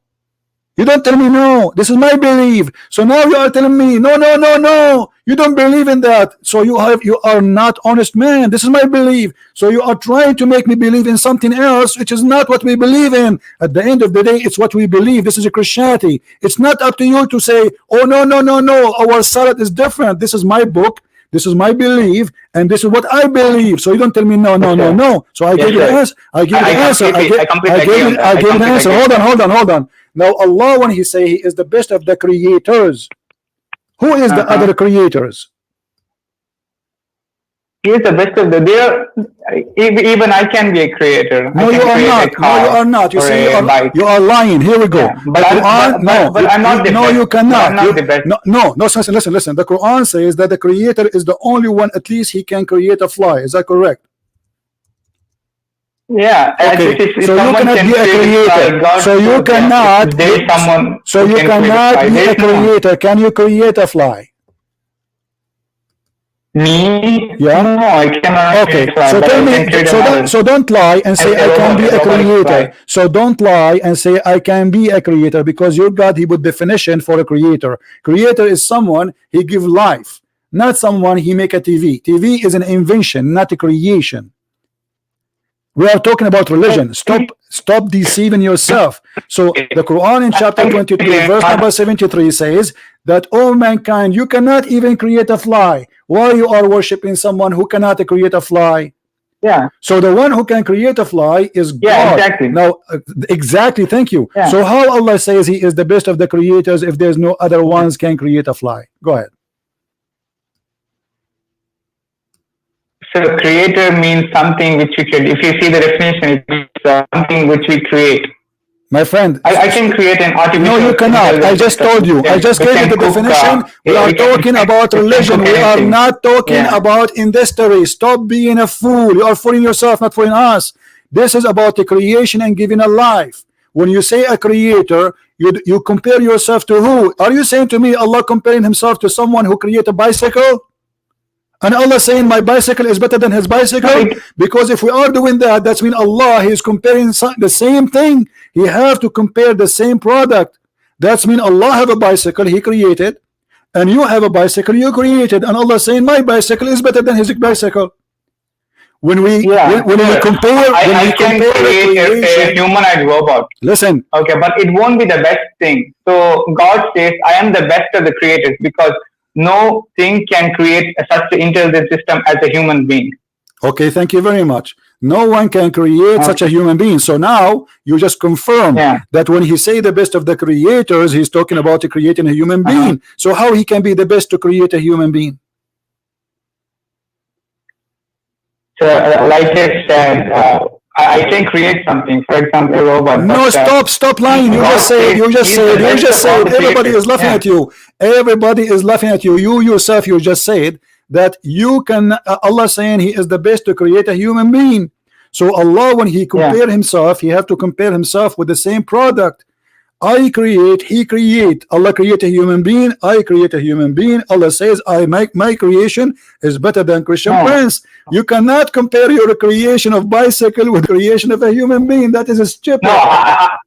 You don't tell me no. This is my belief. So now you are telling me no. You don't believe in that. So you are not honest man. This is my belief. So you are trying to make me believe in something else, which is not what we believe in. At the end of the day, it's what we believe. This is a Christianity. It's not up to you to say, oh no. Our Salat is different. This is my book. This is my belief, and this is what I believe. So you don't tell me no. So I gave you the answer. I gave you the answer. Hold on. Now Allah, when he say he is the best of the creators, who is the other creators? He is the best of the. Even I can be a creator. No, you are not. No, you are not. You see, you are lying. Here we go. Yeah, but I'm not the no, best. you cannot. I'm not the best. No, listen. The Quran says that the creator is the only one, at least he can create a fly. Is that correct? Yeah. Okay. So you cannot be a creator. So you cannot. There is someone. So you cannot be a creator. Can you create a fly? Me? Yeah. No, I cannot. Okay. So tell me. So don't lie and say I can be a creator. So don't lie and say I can be a creator, because your God, he put definition for a creator. Creator is someone he give life, not someone he make a TV. TV is an invention, not a creation. We are talking about religion. Stop deceiving yourself. So the Quran in chapter 23 verse number 73 says that all mankind, you cannot even create a fly. Why you are worshiping someone who cannot create a fly? Yeah. So the one who can create a fly is God. Yeah, exactly. Now, exactly. Thank you. Yeah. So how Allah says he is the best of the creators if there's no other ones can create a fly? Go ahead. So creator means something which we create. If you see the definition, it means something which we create. My friend, I can create an artificial. No, you cannot. I just told you. I just gave you the definition. We are talking about religion. We are not talking about industry. Stop being a fool. You are fooling yourself, not fooling us. This is about the creation and giving a life. When you say a creator, you compare yourself to who? Are you saying to me Allah comparing himself to someone who created a bicycle? And Allah saying my bicycle is better than his bicycle? Because if we are doing that, that's mean Allah is comparing the same thing. He have to compare the same product. That's mean Allah have a bicycle he created, and you have a bicycle you created, and Allah saying my bicycle is better than his bicycle. When we compare, I can create a humanoid robot. Listen. Okay, but it won't be the best thing. So God says I am the best of the creators, because no thing can create such an intelligent system as a human being. Okay, thank you very much. No one can create such a human being. So now you just confirm that when he say the best of the creators, he's talking about creating a human being. So how he can be the best to create a human being? So like I said, I can create something, for example, a robot. No, stop lying. You just said. Everybody is laughing at you. Everybody is laughing at you. You yourself, you just said that you can. Allah saying he is the best to create a human being. So Allah, when he compare himself, he have to compare himself with the same product. I create, he create. Allah create a human being, I create a human being. Allah says I make my creation is better than Christian Prince. You cannot compare your creation of bicycle with creation of a human being. That is a stupid.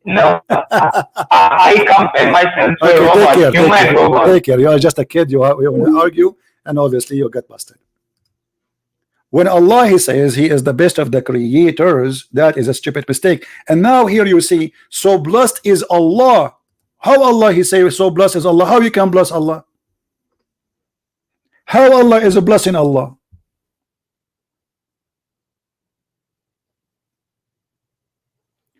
No, I compare myself to a robot. Take care. You are just a kid. You argue, and obviously you get busted. When Allah he says he is the best of the creators, that is a stupid mistake. And now here you see, so blessed is Allah. How Allah he say so blessed is Allah? How you can bless Allah? How Allah is a blessing Allah?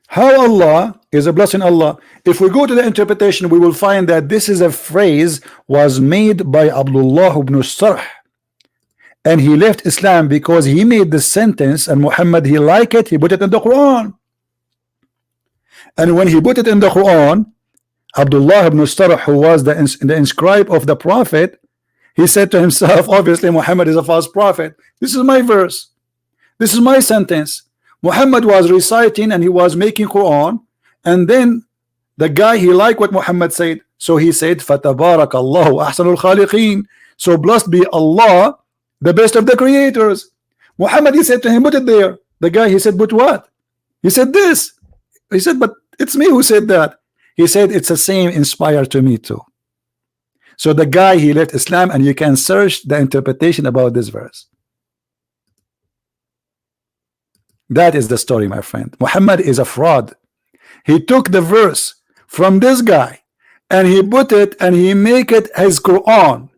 How Allah is a blessing Allah? If we go to the interpretation, we will find that this is a phrase was made by Abdullah ibn Sarh. And he left Islam because he made the sentence, and Muhammad he liked it, he put it in the Quran. And when he put it in the Quran, Abdullah ibn Sarh, who was the inscribe of the Prophet, he said to himself, obviously Muhammad is a false prophet. This is my verse. This is my sentence. Muhammad was reciting and he was making Quran, and then the guy he liked what Muhammad said, so he said, Fatabarakallahu ahsanul khaliqeen. So blessed be Allah, the best of the creators. Muhammad he said to him, put it there. The guy he said, but what? He said this. He said, but it's me who said that. He said it's the same inspired to me too. So the guy he left Islam, and you can search the interpretation about this verse. That is the story, my friend. Muhammad is a fraud. He took the verse from this guy and he put it and he make it his Quran.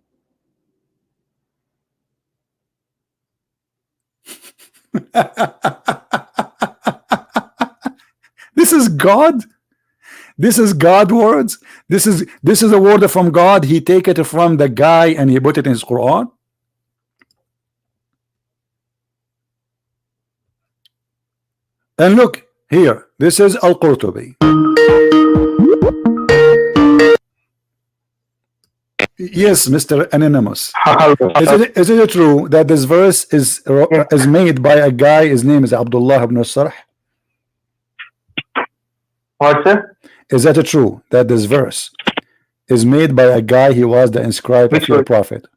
This is God. This is God words. This is a word from God. He take it from the guy and he put it in his Quran. And look here, this is Al-Qurtubi. Yes, Mr. Anonymous. Is it true that this verse is made by a guy, his name is Abdullah ibn Sarh? What, sir? Is that true that this verse is made by a guy, he was the inscribed of your prophet?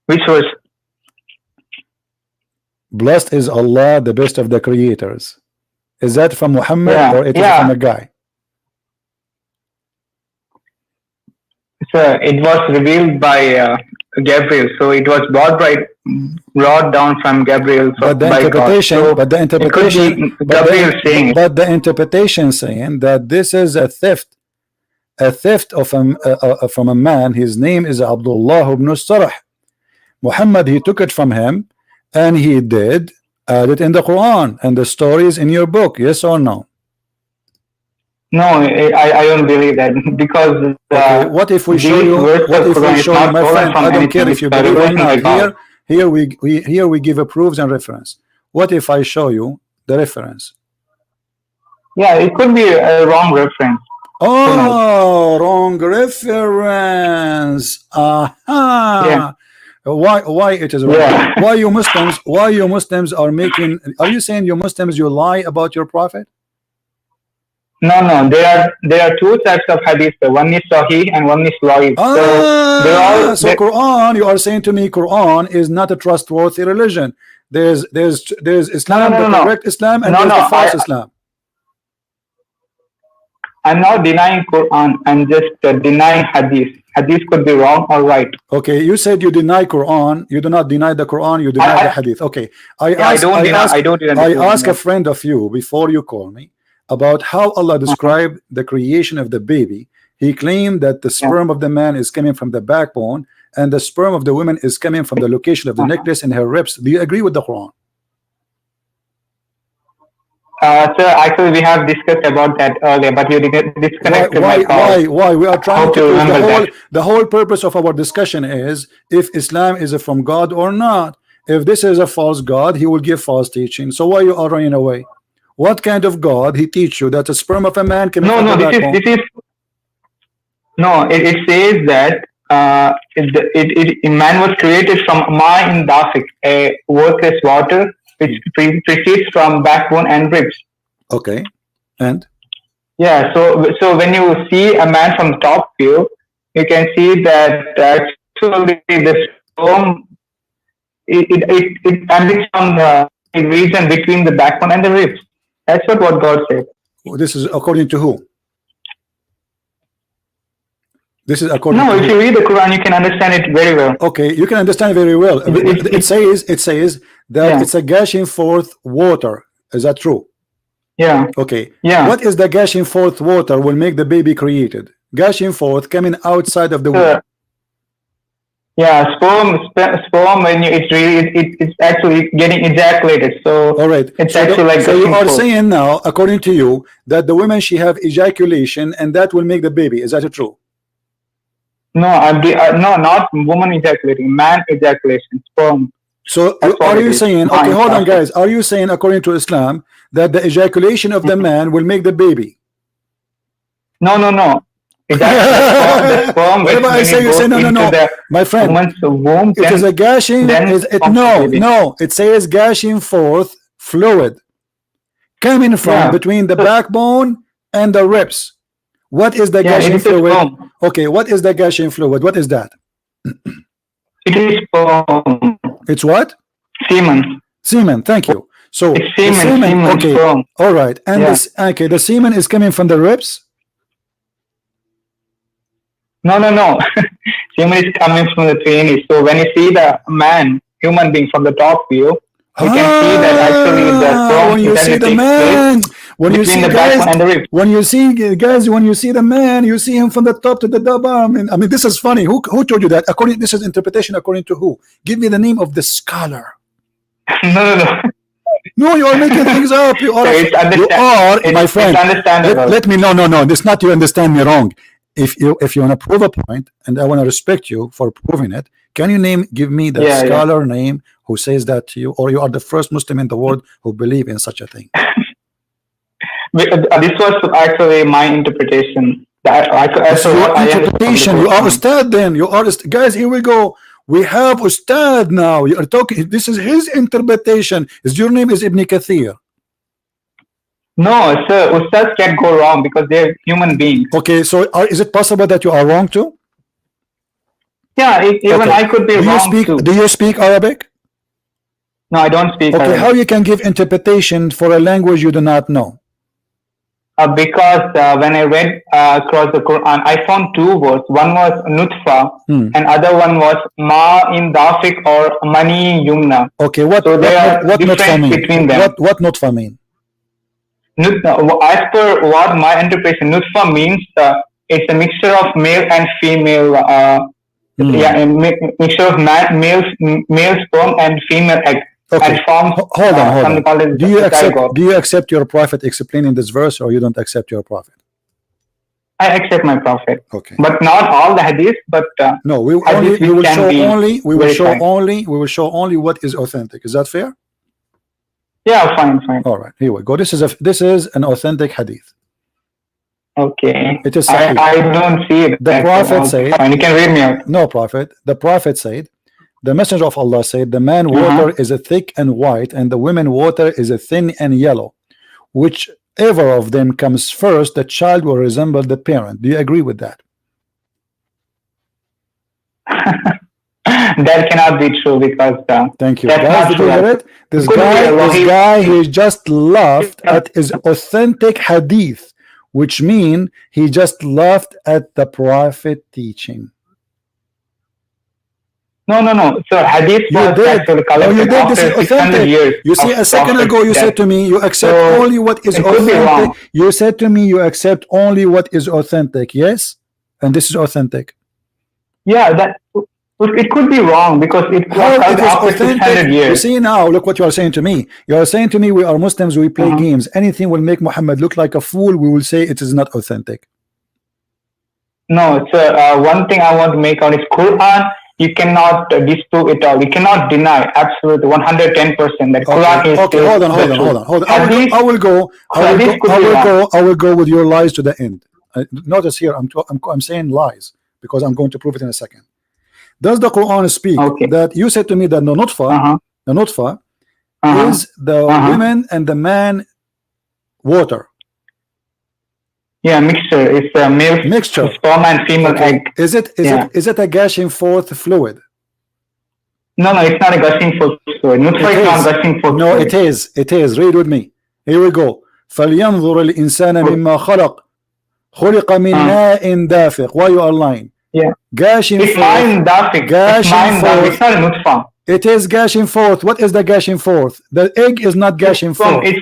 Which verse? Blessed is Allah, the best of the creators. Is that from Muhammad or it is from a guy? Sir, it was revealed by Gabriel, so it was brought down from Gabriel. So but the interpretation, so but the interpretation, but the interpretation saying that this is a theft of from a man. His name is Abdullah ibn Sarh. Muhammad, he took it from him, and he did add it in the Quran, and the story is in your book. Yes or no? No, I don't believe that, because what if we show you? What if we show you, my friend? I don't care if you believe or not. Here we give a proofs and reference. What if I show you the reference? Yeah, it could be a wrong reference. Oh, wrong reference. Aha. Yeah. Why it is wrong? Yeah. Why you Muslims are making? Are you saying you Muslims you lie about your prophet? No. There are two types of hadith. One is Sahih and one is Laif. So Quran, you are saying to me Quran is not a trustworthy religion. There's Islam, the correct Islam, and there's the false Islam. I'm not denying Quran. I'm just denying hadith. Hadith could be wrong or right. Okay, you said you deny Quran. You do not deny the Quran. You deny the hadith. Okay, I ask a friend of you before you call me about how Allah described the creation of the baby. He claimed that the sperm of the man is coming from the backbone, and the sperm of the woman is coming from the location of the necklace in her ribs. Do you agree with the Quran? Sir, actually, we have discussed about that earlier, but you disconnected my call. Why? We are trying to the whole purpose of our discussion is if Islam is from God or not. If this is a false God, he will give false teaching. So why you are running away? What kind of God he teach you that the sperm of a man can? It says that man was created from ma'in dafiq, a worthless water, which proceeds from backbone and ribs. Okay, and so when you see a man from top view, you can see that actually the sperm it emanates from the region between the backbone and the ribs. That's what God said. This is according to who? This is according to if you read the Quran, you can understand it very well. Okay, you can understand very well. It says that it's a gushing forth water. Is that true? Yeah. Okay. Yeah. What is the gushing forth water will make the baby created? Gushing forth coming outside of the womb. Yeah, sperm when it's actually getting ejaculated. So all right, it's actually like so you are saying now, according to you, that the women she have ejaculation and that will make the baby. Is that true? No, no, not woman ejaculating, man ejaculation, sperm. So are you saying? Okay, hold on, guys. Are you saying, according to Islam, that the ejaculation of the man will make the baby? No. Whatever I say, you say no. My friend, womb, it is a gushing. No. It says gushing forth fluid coming from between the backbone and the ribs. What is the gushing fluid? Okay, what is the gushing fluid? What is that? It is sperm. It's what? Semen. Semen. Thank you. So it's semen. Okay. Sperm. All right. And the semen is coming from the ribs. No. Semen is coming from the penis. So when you see the human being from the top view, you can see that actually the sperm. When you see the man, when you see the man, you see him from the top to the bottom. I mean, this is funny. Who told you that? This is interpretation according to who? Give me the name of the scholar. No. No, you are making things up. You are, my friend. It's understandable. Let me. No. This is not you understand me wrong. if you want to prove a point, and I want to respect you for proving it, can you give me the scholar name who says that to you, or you are the first Muslim in the world who believe in such a thing? This was actually my interpretation. Interpretation. You are Ustad then. You are guys. Here we go. We have Ustad now. You are talking. This is his interpretation. Your name is Ibn Kathir. No, sir. Ustads can't go wrong because they're human beings. Okay, so is it possible that you are wrong too? Yeah, even I could be wrong too. Do you speak Arabic? No, I don't speak Arabic. Arabic. How you can give interpretation for a language you do not know? Because when I read across the Quran, I found two words. One was nutfa, and other one was ma in dafik or mani yumna. Okay, what nutfa mean? Between them. What nutfa mean? As per what my interpretation, nutfa means it's a mixture of male and female. Yeah, a mixture of male sperm and female egg. Okay. And forms, hold on. Do you accept your prophet explaining this verse, or you don't accept your prophet? I accept my prophet. Okay. But not all the hadith, but no, we will show only what is authentic. Is that fair? Yeah, fine. All right, here we go. This is an authentic hadith. Okay. It is I don't see it. The prophet said, fine. You can read me out. No, prophet. The prophet said, the messenger of Allah said, the man water is a thick and white, and the women water is a thin and yellow. Whichever of them comes first, the child will resemble the parent. Do you agree with that? That cannot be true because thank you. Guys, did you hear it? This guy he just laughed at his authentic hadith, which means he just laughed at the prophet teaching. No. So hadith was actually collected after 600 years. You see, a second ago you said to me you accept only what is authentic. You said to me you accept only what is authentic. Yes, and this is authentic. Yeah, that it could be wrong because it was after 600 years. You see now, look what you are saying to me. You are saying to me we are Muslims, we play games. Anything will make Muhammad look like a fool, we will say it is not authentic. No, sir. One thing I want to make out is Quran. You cannot disprove it all. You cannot deny absolutely 110% that Quran is. Okay, hold on. I will go with your lies to the end. Notice here, I'm saying lies because I'm going to prove it in a second. Does the Quran speak that you said to me that the nutfa is the women and the man water? Yeah, mixture. It's a male mixture, sperm and female egg. Is it a gushing forth fluid? No, it's not a gushing forth fluid. Nutfa is not gushing forth. No, it is. Read with me. Here we go. فَلْيَنْظُرِ الْإِنسَانَ مِمَّا خَلَقَ خُلِقَ مِنْ مَاءٍ دَافِقٍ. Why you are lying? Yeah. Gushing forth. It's not a nutfa. It is gushing forth. What is the gushing forth? The egg is not gushing forth. It's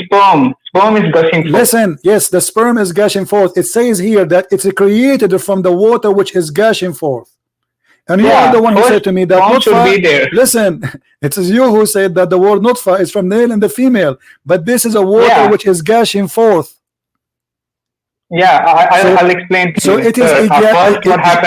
sperm. Sperm is gushing forth. Listen, yes, the sperm is gushing forth. It says here that it's created from the water which is gushing forth. And you are the one who said to me that nutfa, listen, it is you who said that the word nutfa is from male and the female, but this is a water which is gushing forth. Yeah, I'll explain to so you. It is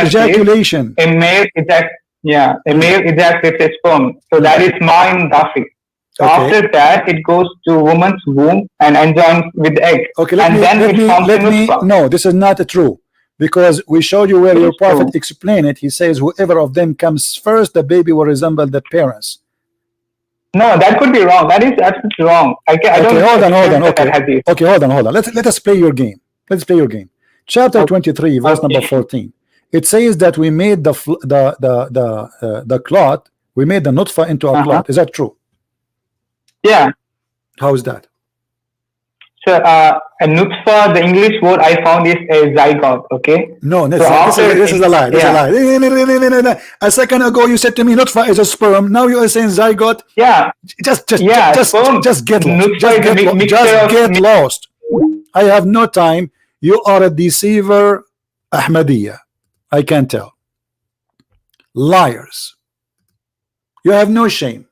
ejaculation. A male ejaculates a sperm. So that is ma'in dafiq. So after that, it goes to woman's womb and enjoins with the egg. Okay, no, this is not true. Because we showed you where your prophet explained it. He says, whoever of them comes first, the baby will resemble the parents. No, that could be wrong. That is absolutely wrong. Hold on. Let us play your game. Let's play your game. Chapter 23, verse number 14. It says that we made the clot, we made the nutfa into a clot. Is that true? Yeah. How is that? So, a nutfa, the English word I found is a zygote, okay? No, this is a lie. This is a lie. A second ago, you said to me nutfa is a sperm. Now you are saying zygote. Yeah. Just get lost. I have no time. You are a deceiver, Ahmadiyya. I can tell. Liars. You have no shame.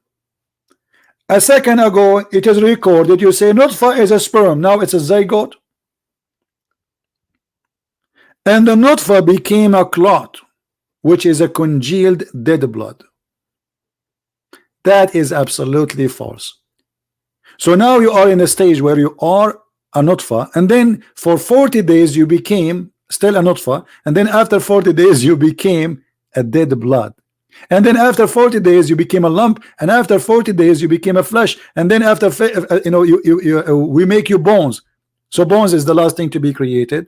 A second ago, it is recorded. You say nutfa is a sperm. Now it's a zygote. And the nutfa became a clot, which is a congealed dead blood. That is absolutely false. So now you are in a stage where you are a nutfa, and then for 40 days you became still a nutfa, and then after 40 days you became a dead blood, and then after 40 days you became a lump, and after 40 days you became a flesh, and then after we make you bones. So bones is the last thing to be created,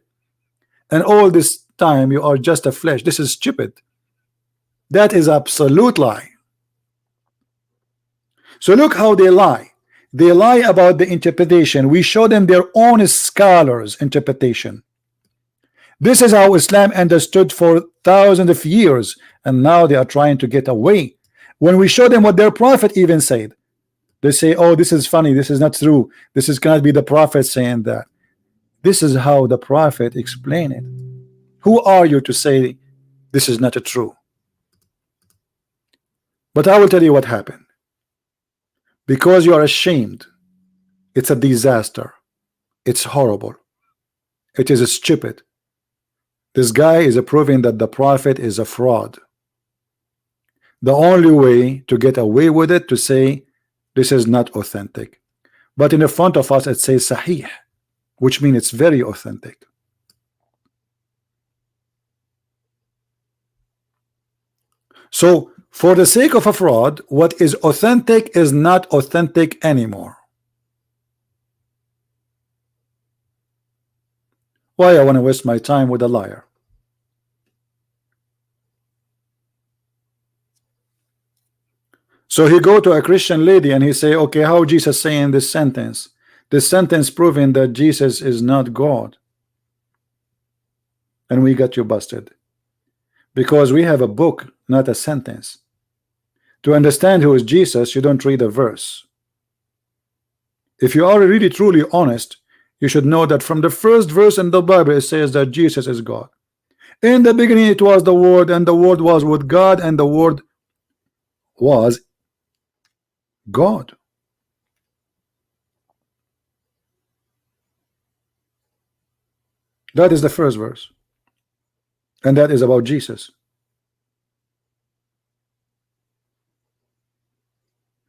and all this time you are just a flesh. This is stupid. That is absolute lie. So look how they lie. They lie about the interpretation. We show them their own scholars' interpretation. This is how Islam understood for thousands of years, and now they are trying to get away. When we show them what their prophet even said, they say, oh, this is funny, this is not true, this is cannot be the prophet saying that. This is how the prophet explained it. Who are you to say this is not true? But I will tell you what happened. Because you are ashamed, it's a disaster, it's horrible, it is stupid. This guy is proving that the prophet is a fraud. The only way to get away with it to say this is not authentic, but in the front of us it says sahih, which means it's very authentic. So for the sake of a fraud, what is authentic is not authentic anymore. Why I want to waste my time with a liar? So he go to a Christian lady and he say, okay, how Jesus saying this sentence? This sentence proving that Jesus is not God. And we got you busted. Because we have a book, not a sentence. To understand who is Jesus, you don't read a verse. If you are really truly honest, you should know that from the first verse in the Bible it says that Jesus is God. In the beginning it was the Word, and the Word was with God, and the Word was God. That is the first verse, and that is about Jesus.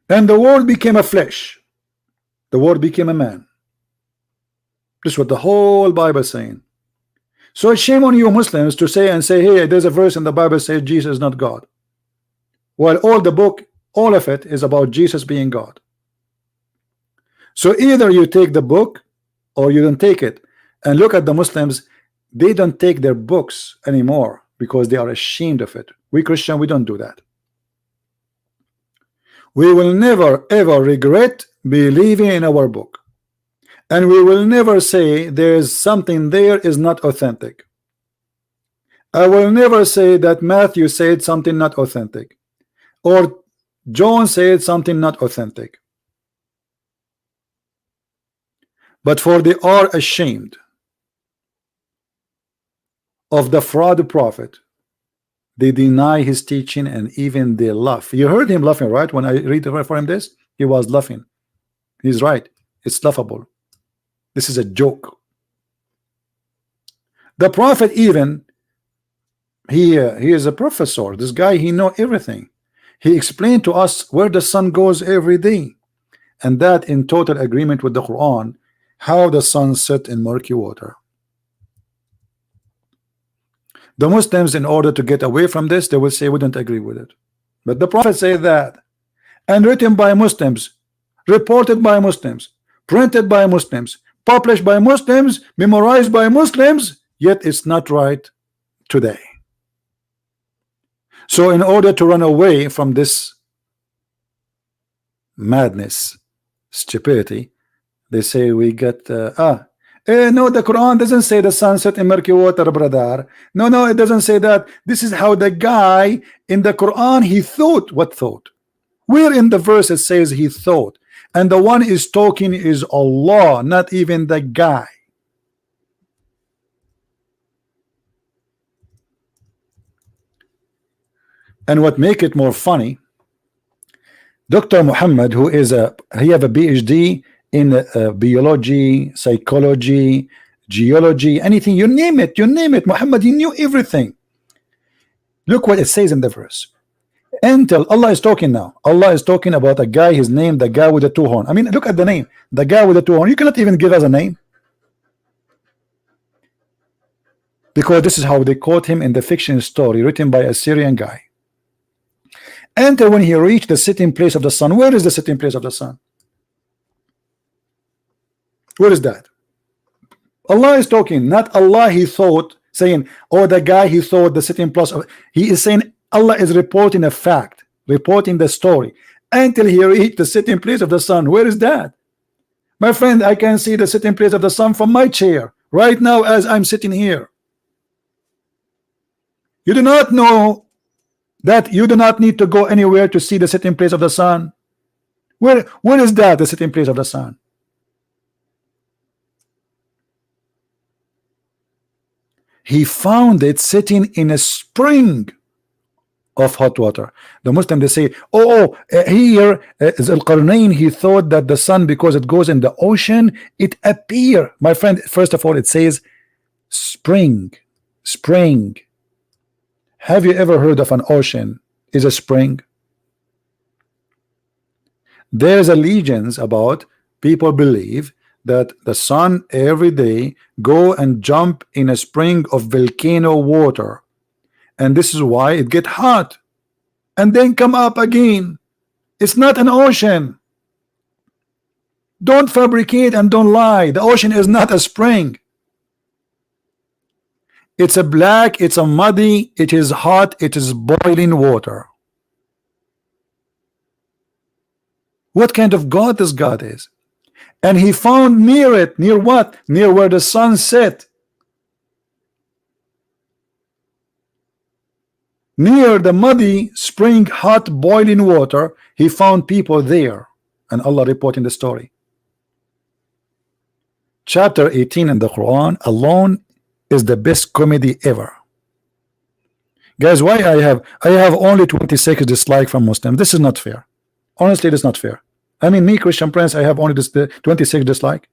And the Word became a flesh. The Word became a man. This is what the whole Bible is saying. So it's shame on you Muslims to say hey, there's a verse in the Bible says Jesus is not God. While all the book, all of it is about Jesus being God. So either you take the book or you don't take it. And look at the Muslims, they don't take their books anymore because they are ashamed of it. We Christian, we don't do that. We will never ever regret believing in our book, and we will never say there is something there is not authentic. I will never say that Matthew said something not authentic, or John said something not authentic. But for they are ashamed of the fraud prophet. They deny his teaching, and even they laugh. You heard him laughing, right? When I read for him this, he was laughing. He's right. It's laughable. This is a joke. The prophet even, he is a professor. This guy, he know everything. He explained to us where the sun goes every day, and that in total agreement with the Quran, how the sun set in murky water. The Muslims, in order to get away from this, they will say we don't agree with it. But the prophet said that, and written by Muslims, reported by Muslims, printed by Muslims, published by Muslims, memorized by Muslims, yet it's not right today. So in order to run away from this madness, stupidity, they say we get no, the Quran doesn't say the sun set in murky water, brother. No, it doesn't say that. This is how the guy in the Quran, he thought. What thought? Where in the verse it says he thought? And the one is talking is Allah, not even the guy. And what make it more funny, Dr. Mohammed, who is he have a PhD in biology, psychology, geology, anything, you name it, Muhammad, he knew everything. Look what it says in the verse. Until Allah is talking now. Allah is talking about a guy, his name, the guy with the two horn. I mean, look at the name, the guy with the two horn. You cannot even give us a name, because this is how they quote him in the fiction story written by a Syrian guy. Until when he reached the sitting place of the sun. Where is the sitting place of the sun? Where is that? Allah is talking, not Allah he thought, saying, oh, the guy he thought the sitting place of, he is saying Allah is reporting a fact, reporting the story. Until he reached the sitting place of the sun. Where is that? My friend, I can see the sitting place of the sun from my chair right now as I'm sitting here. You do not know that you do not need to go anywhere to see the sitting place of the sun. Where is that, the sitting place of the sun? He found it sitting in a spring of hot water. The Muslim, they say, here is Al-Qarnayn, he thought that the sun, because it goes in the ocean, it appear. My friend, first of all, it says spring. Have you ever heard of an ocean is a spring? There's a legends about people believe that the sun every day go and jump in a spring of volcano water, and this is why it get hot and then come up again. It's not an ocean. Don't fabricate and don't lie. The ocean is not a spring. It's a black, it's a muddy, it is hot, it is boiling water. What kind of God this God is? And he found near it, near what? Near where the sun set. Near the muddy spring, hot boiling water, he found people there, and Allah reporting the story. Chapter 18 in the Quran alone is the best comedy ever. Guys, why I have only 26 dislike from Muslims? This is not fair. Honestly, it is not fair. I mean, me, Christian Prince, I have only this 26 dislike.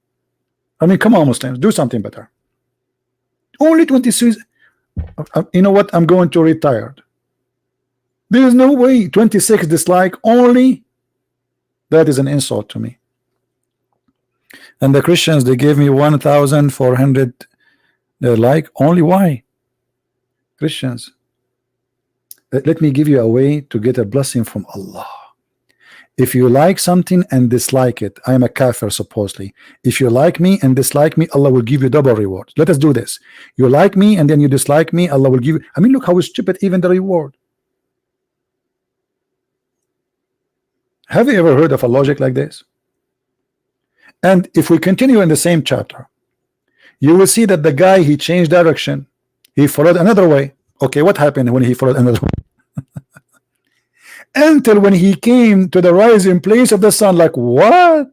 I mean, come on, Muslims, do something better. Only 26. You know what? I'm going to retire. There is no way 26 dislike only. That is an insult to me. And the Christians, they gave me 1,400 like. Only why? Christians, let me give you a way to get a blessing from Allah. If you like something and dislike it, I am a kafir supposedly. If you like me and dislike me, Allah will give you double reward. Let us do this. You like me and then you dislike me, Allah will give you. I mean, look how stupid even the reward. Have you ever heard of a logic like this? And if we continue in the same chapter, you will see that the guy, he changed direction. He followed another way. Okay, what happened when he followed another way? Until when he came to the rising place of the sun, like, what?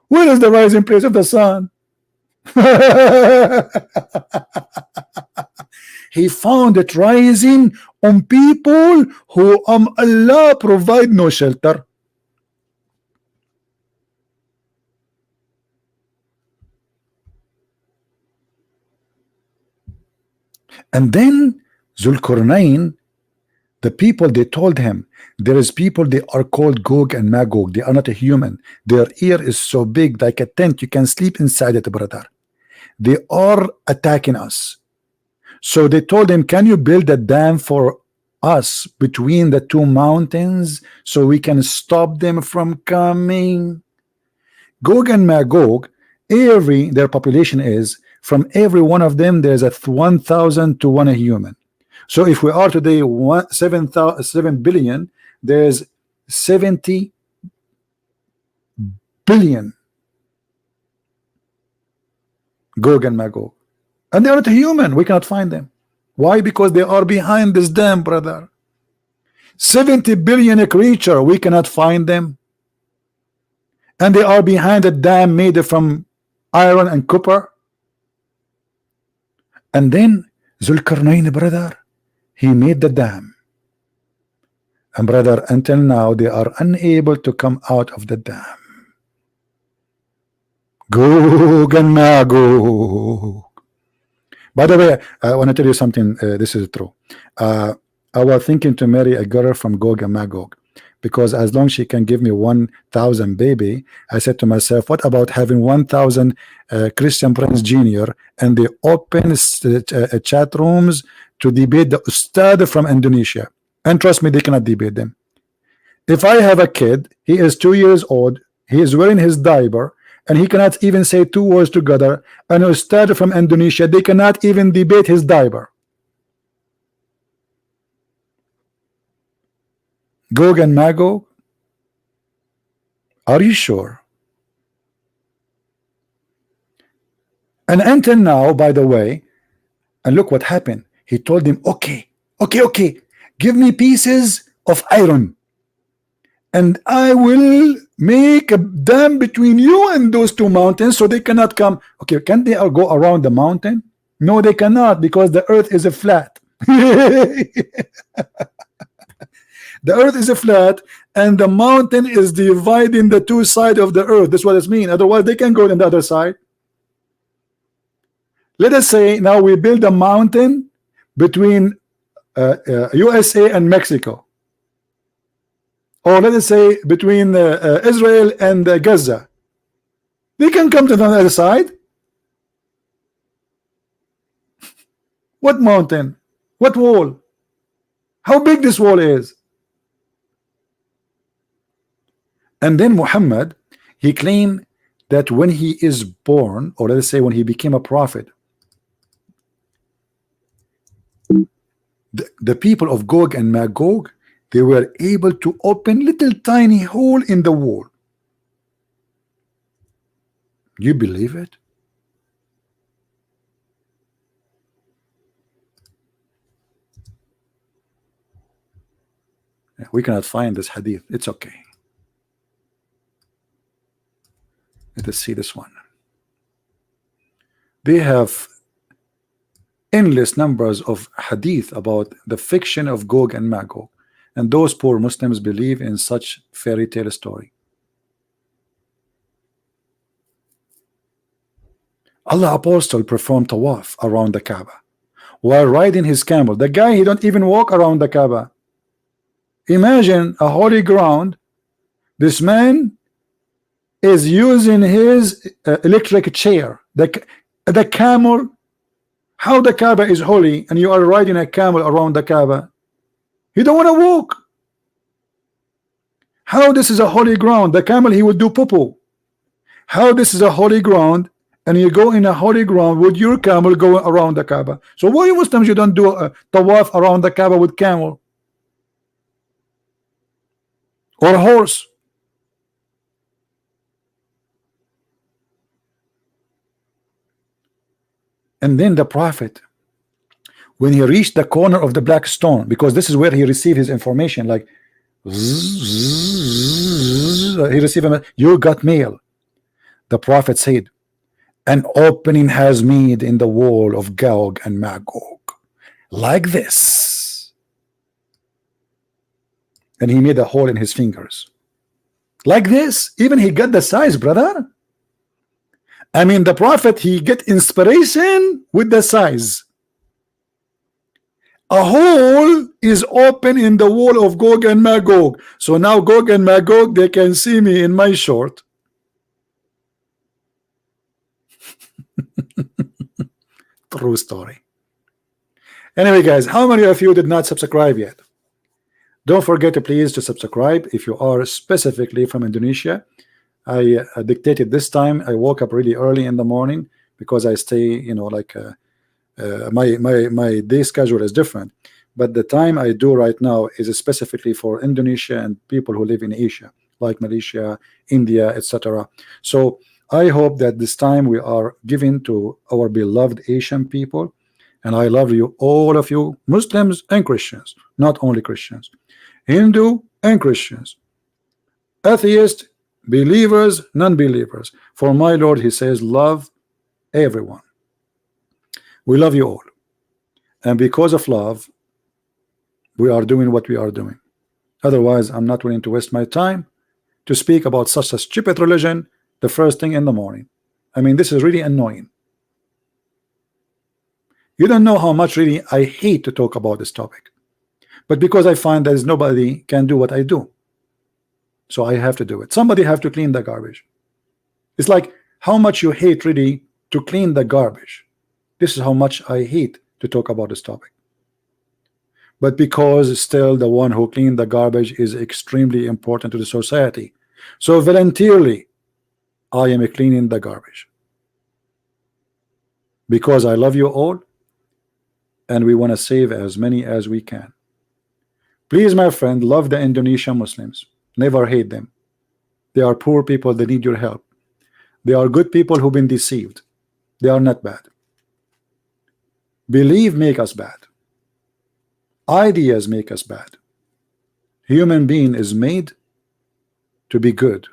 Where is the rising place of the sun? He found it rising on people who Allah provide no shelter. And then Zulkarnain, the people, they told him, there is people, they are called Gog and Magog. They are not a human. Their ear is so big like a tent. You can sleep inside it, brother. They are attacking us. So they told him, can you build a dam for us between the two mountains so we can stop them from coming? Gog and Magog, their population is, from every one of them, there's a 1,000 to 1 human. So if we are today 7 billion, there's 70 billion Gog and Magog, and they are not human. We cannot find them. Why? Because they are behind this dam, brother. 70 billion a creature, we cannot find them, and they are behind a dam made from iron and copper. And then Zulkarnain, brother, he made the dam, and brother, until now they are unable to come out of the dam. Gog and Magog, By the way, I want to tell you something. This is true. I was thinking to marry a girl from Gog and Magog, because as long as she can give me 1,000 baby, I said to myself, what about having 1,000 Christian Prince Jr. and they open chat rooms to debate the Ustad from Indonesia? And trust me, they cannot debate them. If I have a kid, he is 2 years old, he is wearing his diaper, and he cannot even say 2 words together, an Ustad from Indonesia, they cannot even debate his diaper. Gog and Magog? Are you sure? And until now, by the way, and look what happened. He told him, okay, give me pieces of iron, and I will make a dam between you and those two mountains so they cannot come. Okay, can they go around the mountain? No, they cannot, because the earth is a flat. The earth is a flat, and the mountain is dividing the two sides of the earth. That's what it means. Otherwise, they can go on the other side. Let us say now we build a mountain between USA and Mexico, or let us say between Israel and Gaza. They can come to the other side. What mountain? What wall? How big this wall is? And then Muhammad, he claimed that when he is born, or let us say when he became a prophet, the people of Gog and Magog, they were able to open little tiny hole in the wall. You believe it? We cannot find this hadith. It's okay. Let us see this one. They have endless numbers of hadith about the fiction of Gog and Magog, and those poor Muslims believe in such fairy tale story. Allah Apostle performed tawaf around the Kaaba while riding his camel. The guy, he don't even walk around the Kaaba. Imagine a holy ground. This man is using his electric chair. The camel. How the Kaaba is holy and you are riding a camel around the Kaaba? You don't want to walk. How this is a holy ground? The camel, he would do poo-poo. How this is a holy ground and you go in a holy ground with your camel going around the Kaaba? So why Muslims you don't do a tawaf around the Kaaba with camel or horse? And then the prophet, when he reached the corner of the black stone, because this is where he received his information, like he received a, you got mail. The prophet said, an opening has made in the wall of Gog and Magog, like this. And he made a hole in his fingers, like this. Even he got the size, brother. I mean, the prophet, he get inspiration with the size. A hole is open in the wall of Gog and Magog. So now Gog and Magog, they can see me in my short. True story. Anyway, guys, how many of you did not subscribe yet? Don't forget to please to subscribe if you are specifically from Indonesia. I dictated this time. I woke up really early in the morning because I stay, you know, like my day schedule is different. But the time I do right now is specifically for Indonesia and people who live in Asia, like Malaysia, India, etc. So I hope that this time we are giving to our beloved Asian people, and I love you, all of you, Muslims and Christians, not only Christians, Hindu and Christians, atheists, believers, non-believers. For my Lord, he says, love everyone. We love you all, and because of love we are doing what we are doing. Otherwise, I'm not willing to waste my time to speak about such a stupid religion the first thing in the morning. I mean, this is really annoying. You don't know how much really I hate to talk about this topic, but because I find that nobody can do what I do, so I have to do it. Somebody have to clean the garbage. It's like how much you hate really to clean the garbage. This is how much I hate to talk about this topic. But because still the one who cleaned the garbage is extremely important to the society, so voluntarily I am cleaning the garbage because I love you all and we want to save as many as we can. Please, my friend, love the Indonesian Muslims. Never hate them. They are poor people, they need your help. They are good people who've been deceived. They are not bad. Believe make us bad. Ideas make us bad. Human being is made to be good,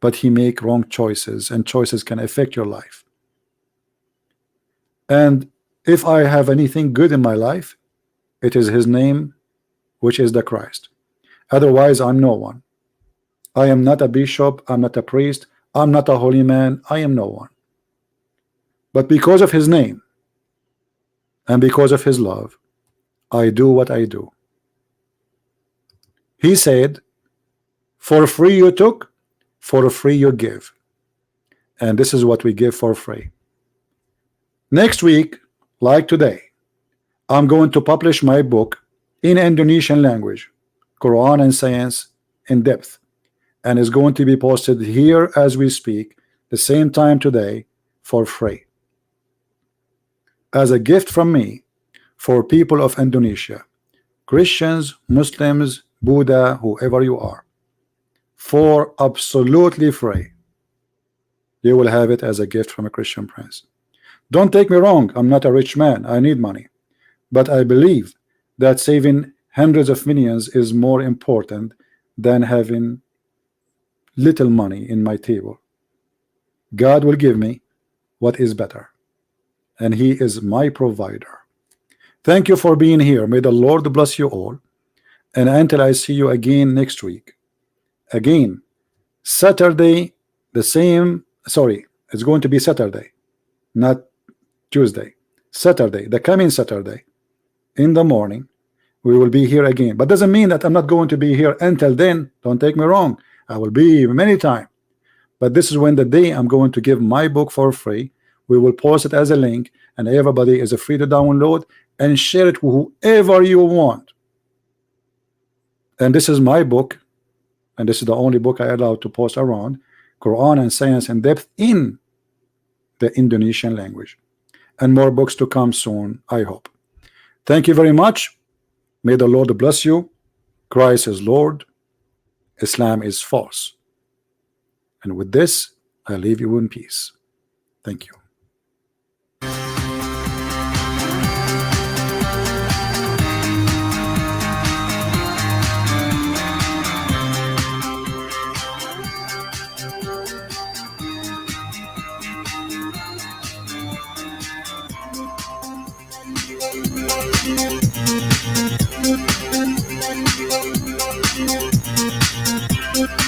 but he make wrong choices, and choices can affect your life. And if I have anything good in my life, it is his name, which is the Christ. Otherwise I'm no one. I am not a bishop, I'm not a priest, I'm not a holy man, I am no one. But because of his name and because of his love, I do what I do. He said, for free you took, for free you give. And this is what we give for free. Next week, like today, I'm going to publish my book in Indonesian language, Quran and Science in Depth, and is going to be posted here as we speak, the same time today, for free. As a gift from me for people of Indonesia, Christians, Muslims, Buddha, whoever you are, for absolutely free. You will have it as a gift from a Christian prince. Don't take me wrong, I'm not a rich man, I need money, but I believe that saving hundreds of millions is more important than having little money in my table. God will give me what is better, and he is my provider. Thank you for being here. May the Lord bless you all, and until I see you again next week, again Saturday, the same, sorry, it's going to be Saturday, not Tuesday, Saturday, the coming Saturday in the morning, we will be here again. But doesn't mean that I'm not going to be here until then. Don't take me wrong, I will be many times, but this is when the day I'm going to give my book for free. We will post it as a link, and everybody is free to download and share it with whoever you want. And this is my book, and this is the only book I allowed to post around, Quran and Science in Depth in the Indonesian language, and more books to come soon, I hope. Thank you very much. May the Lord bless you. Christ is Lord, Islam is false. And with this, I leave you in peace. Thank you. Thank you.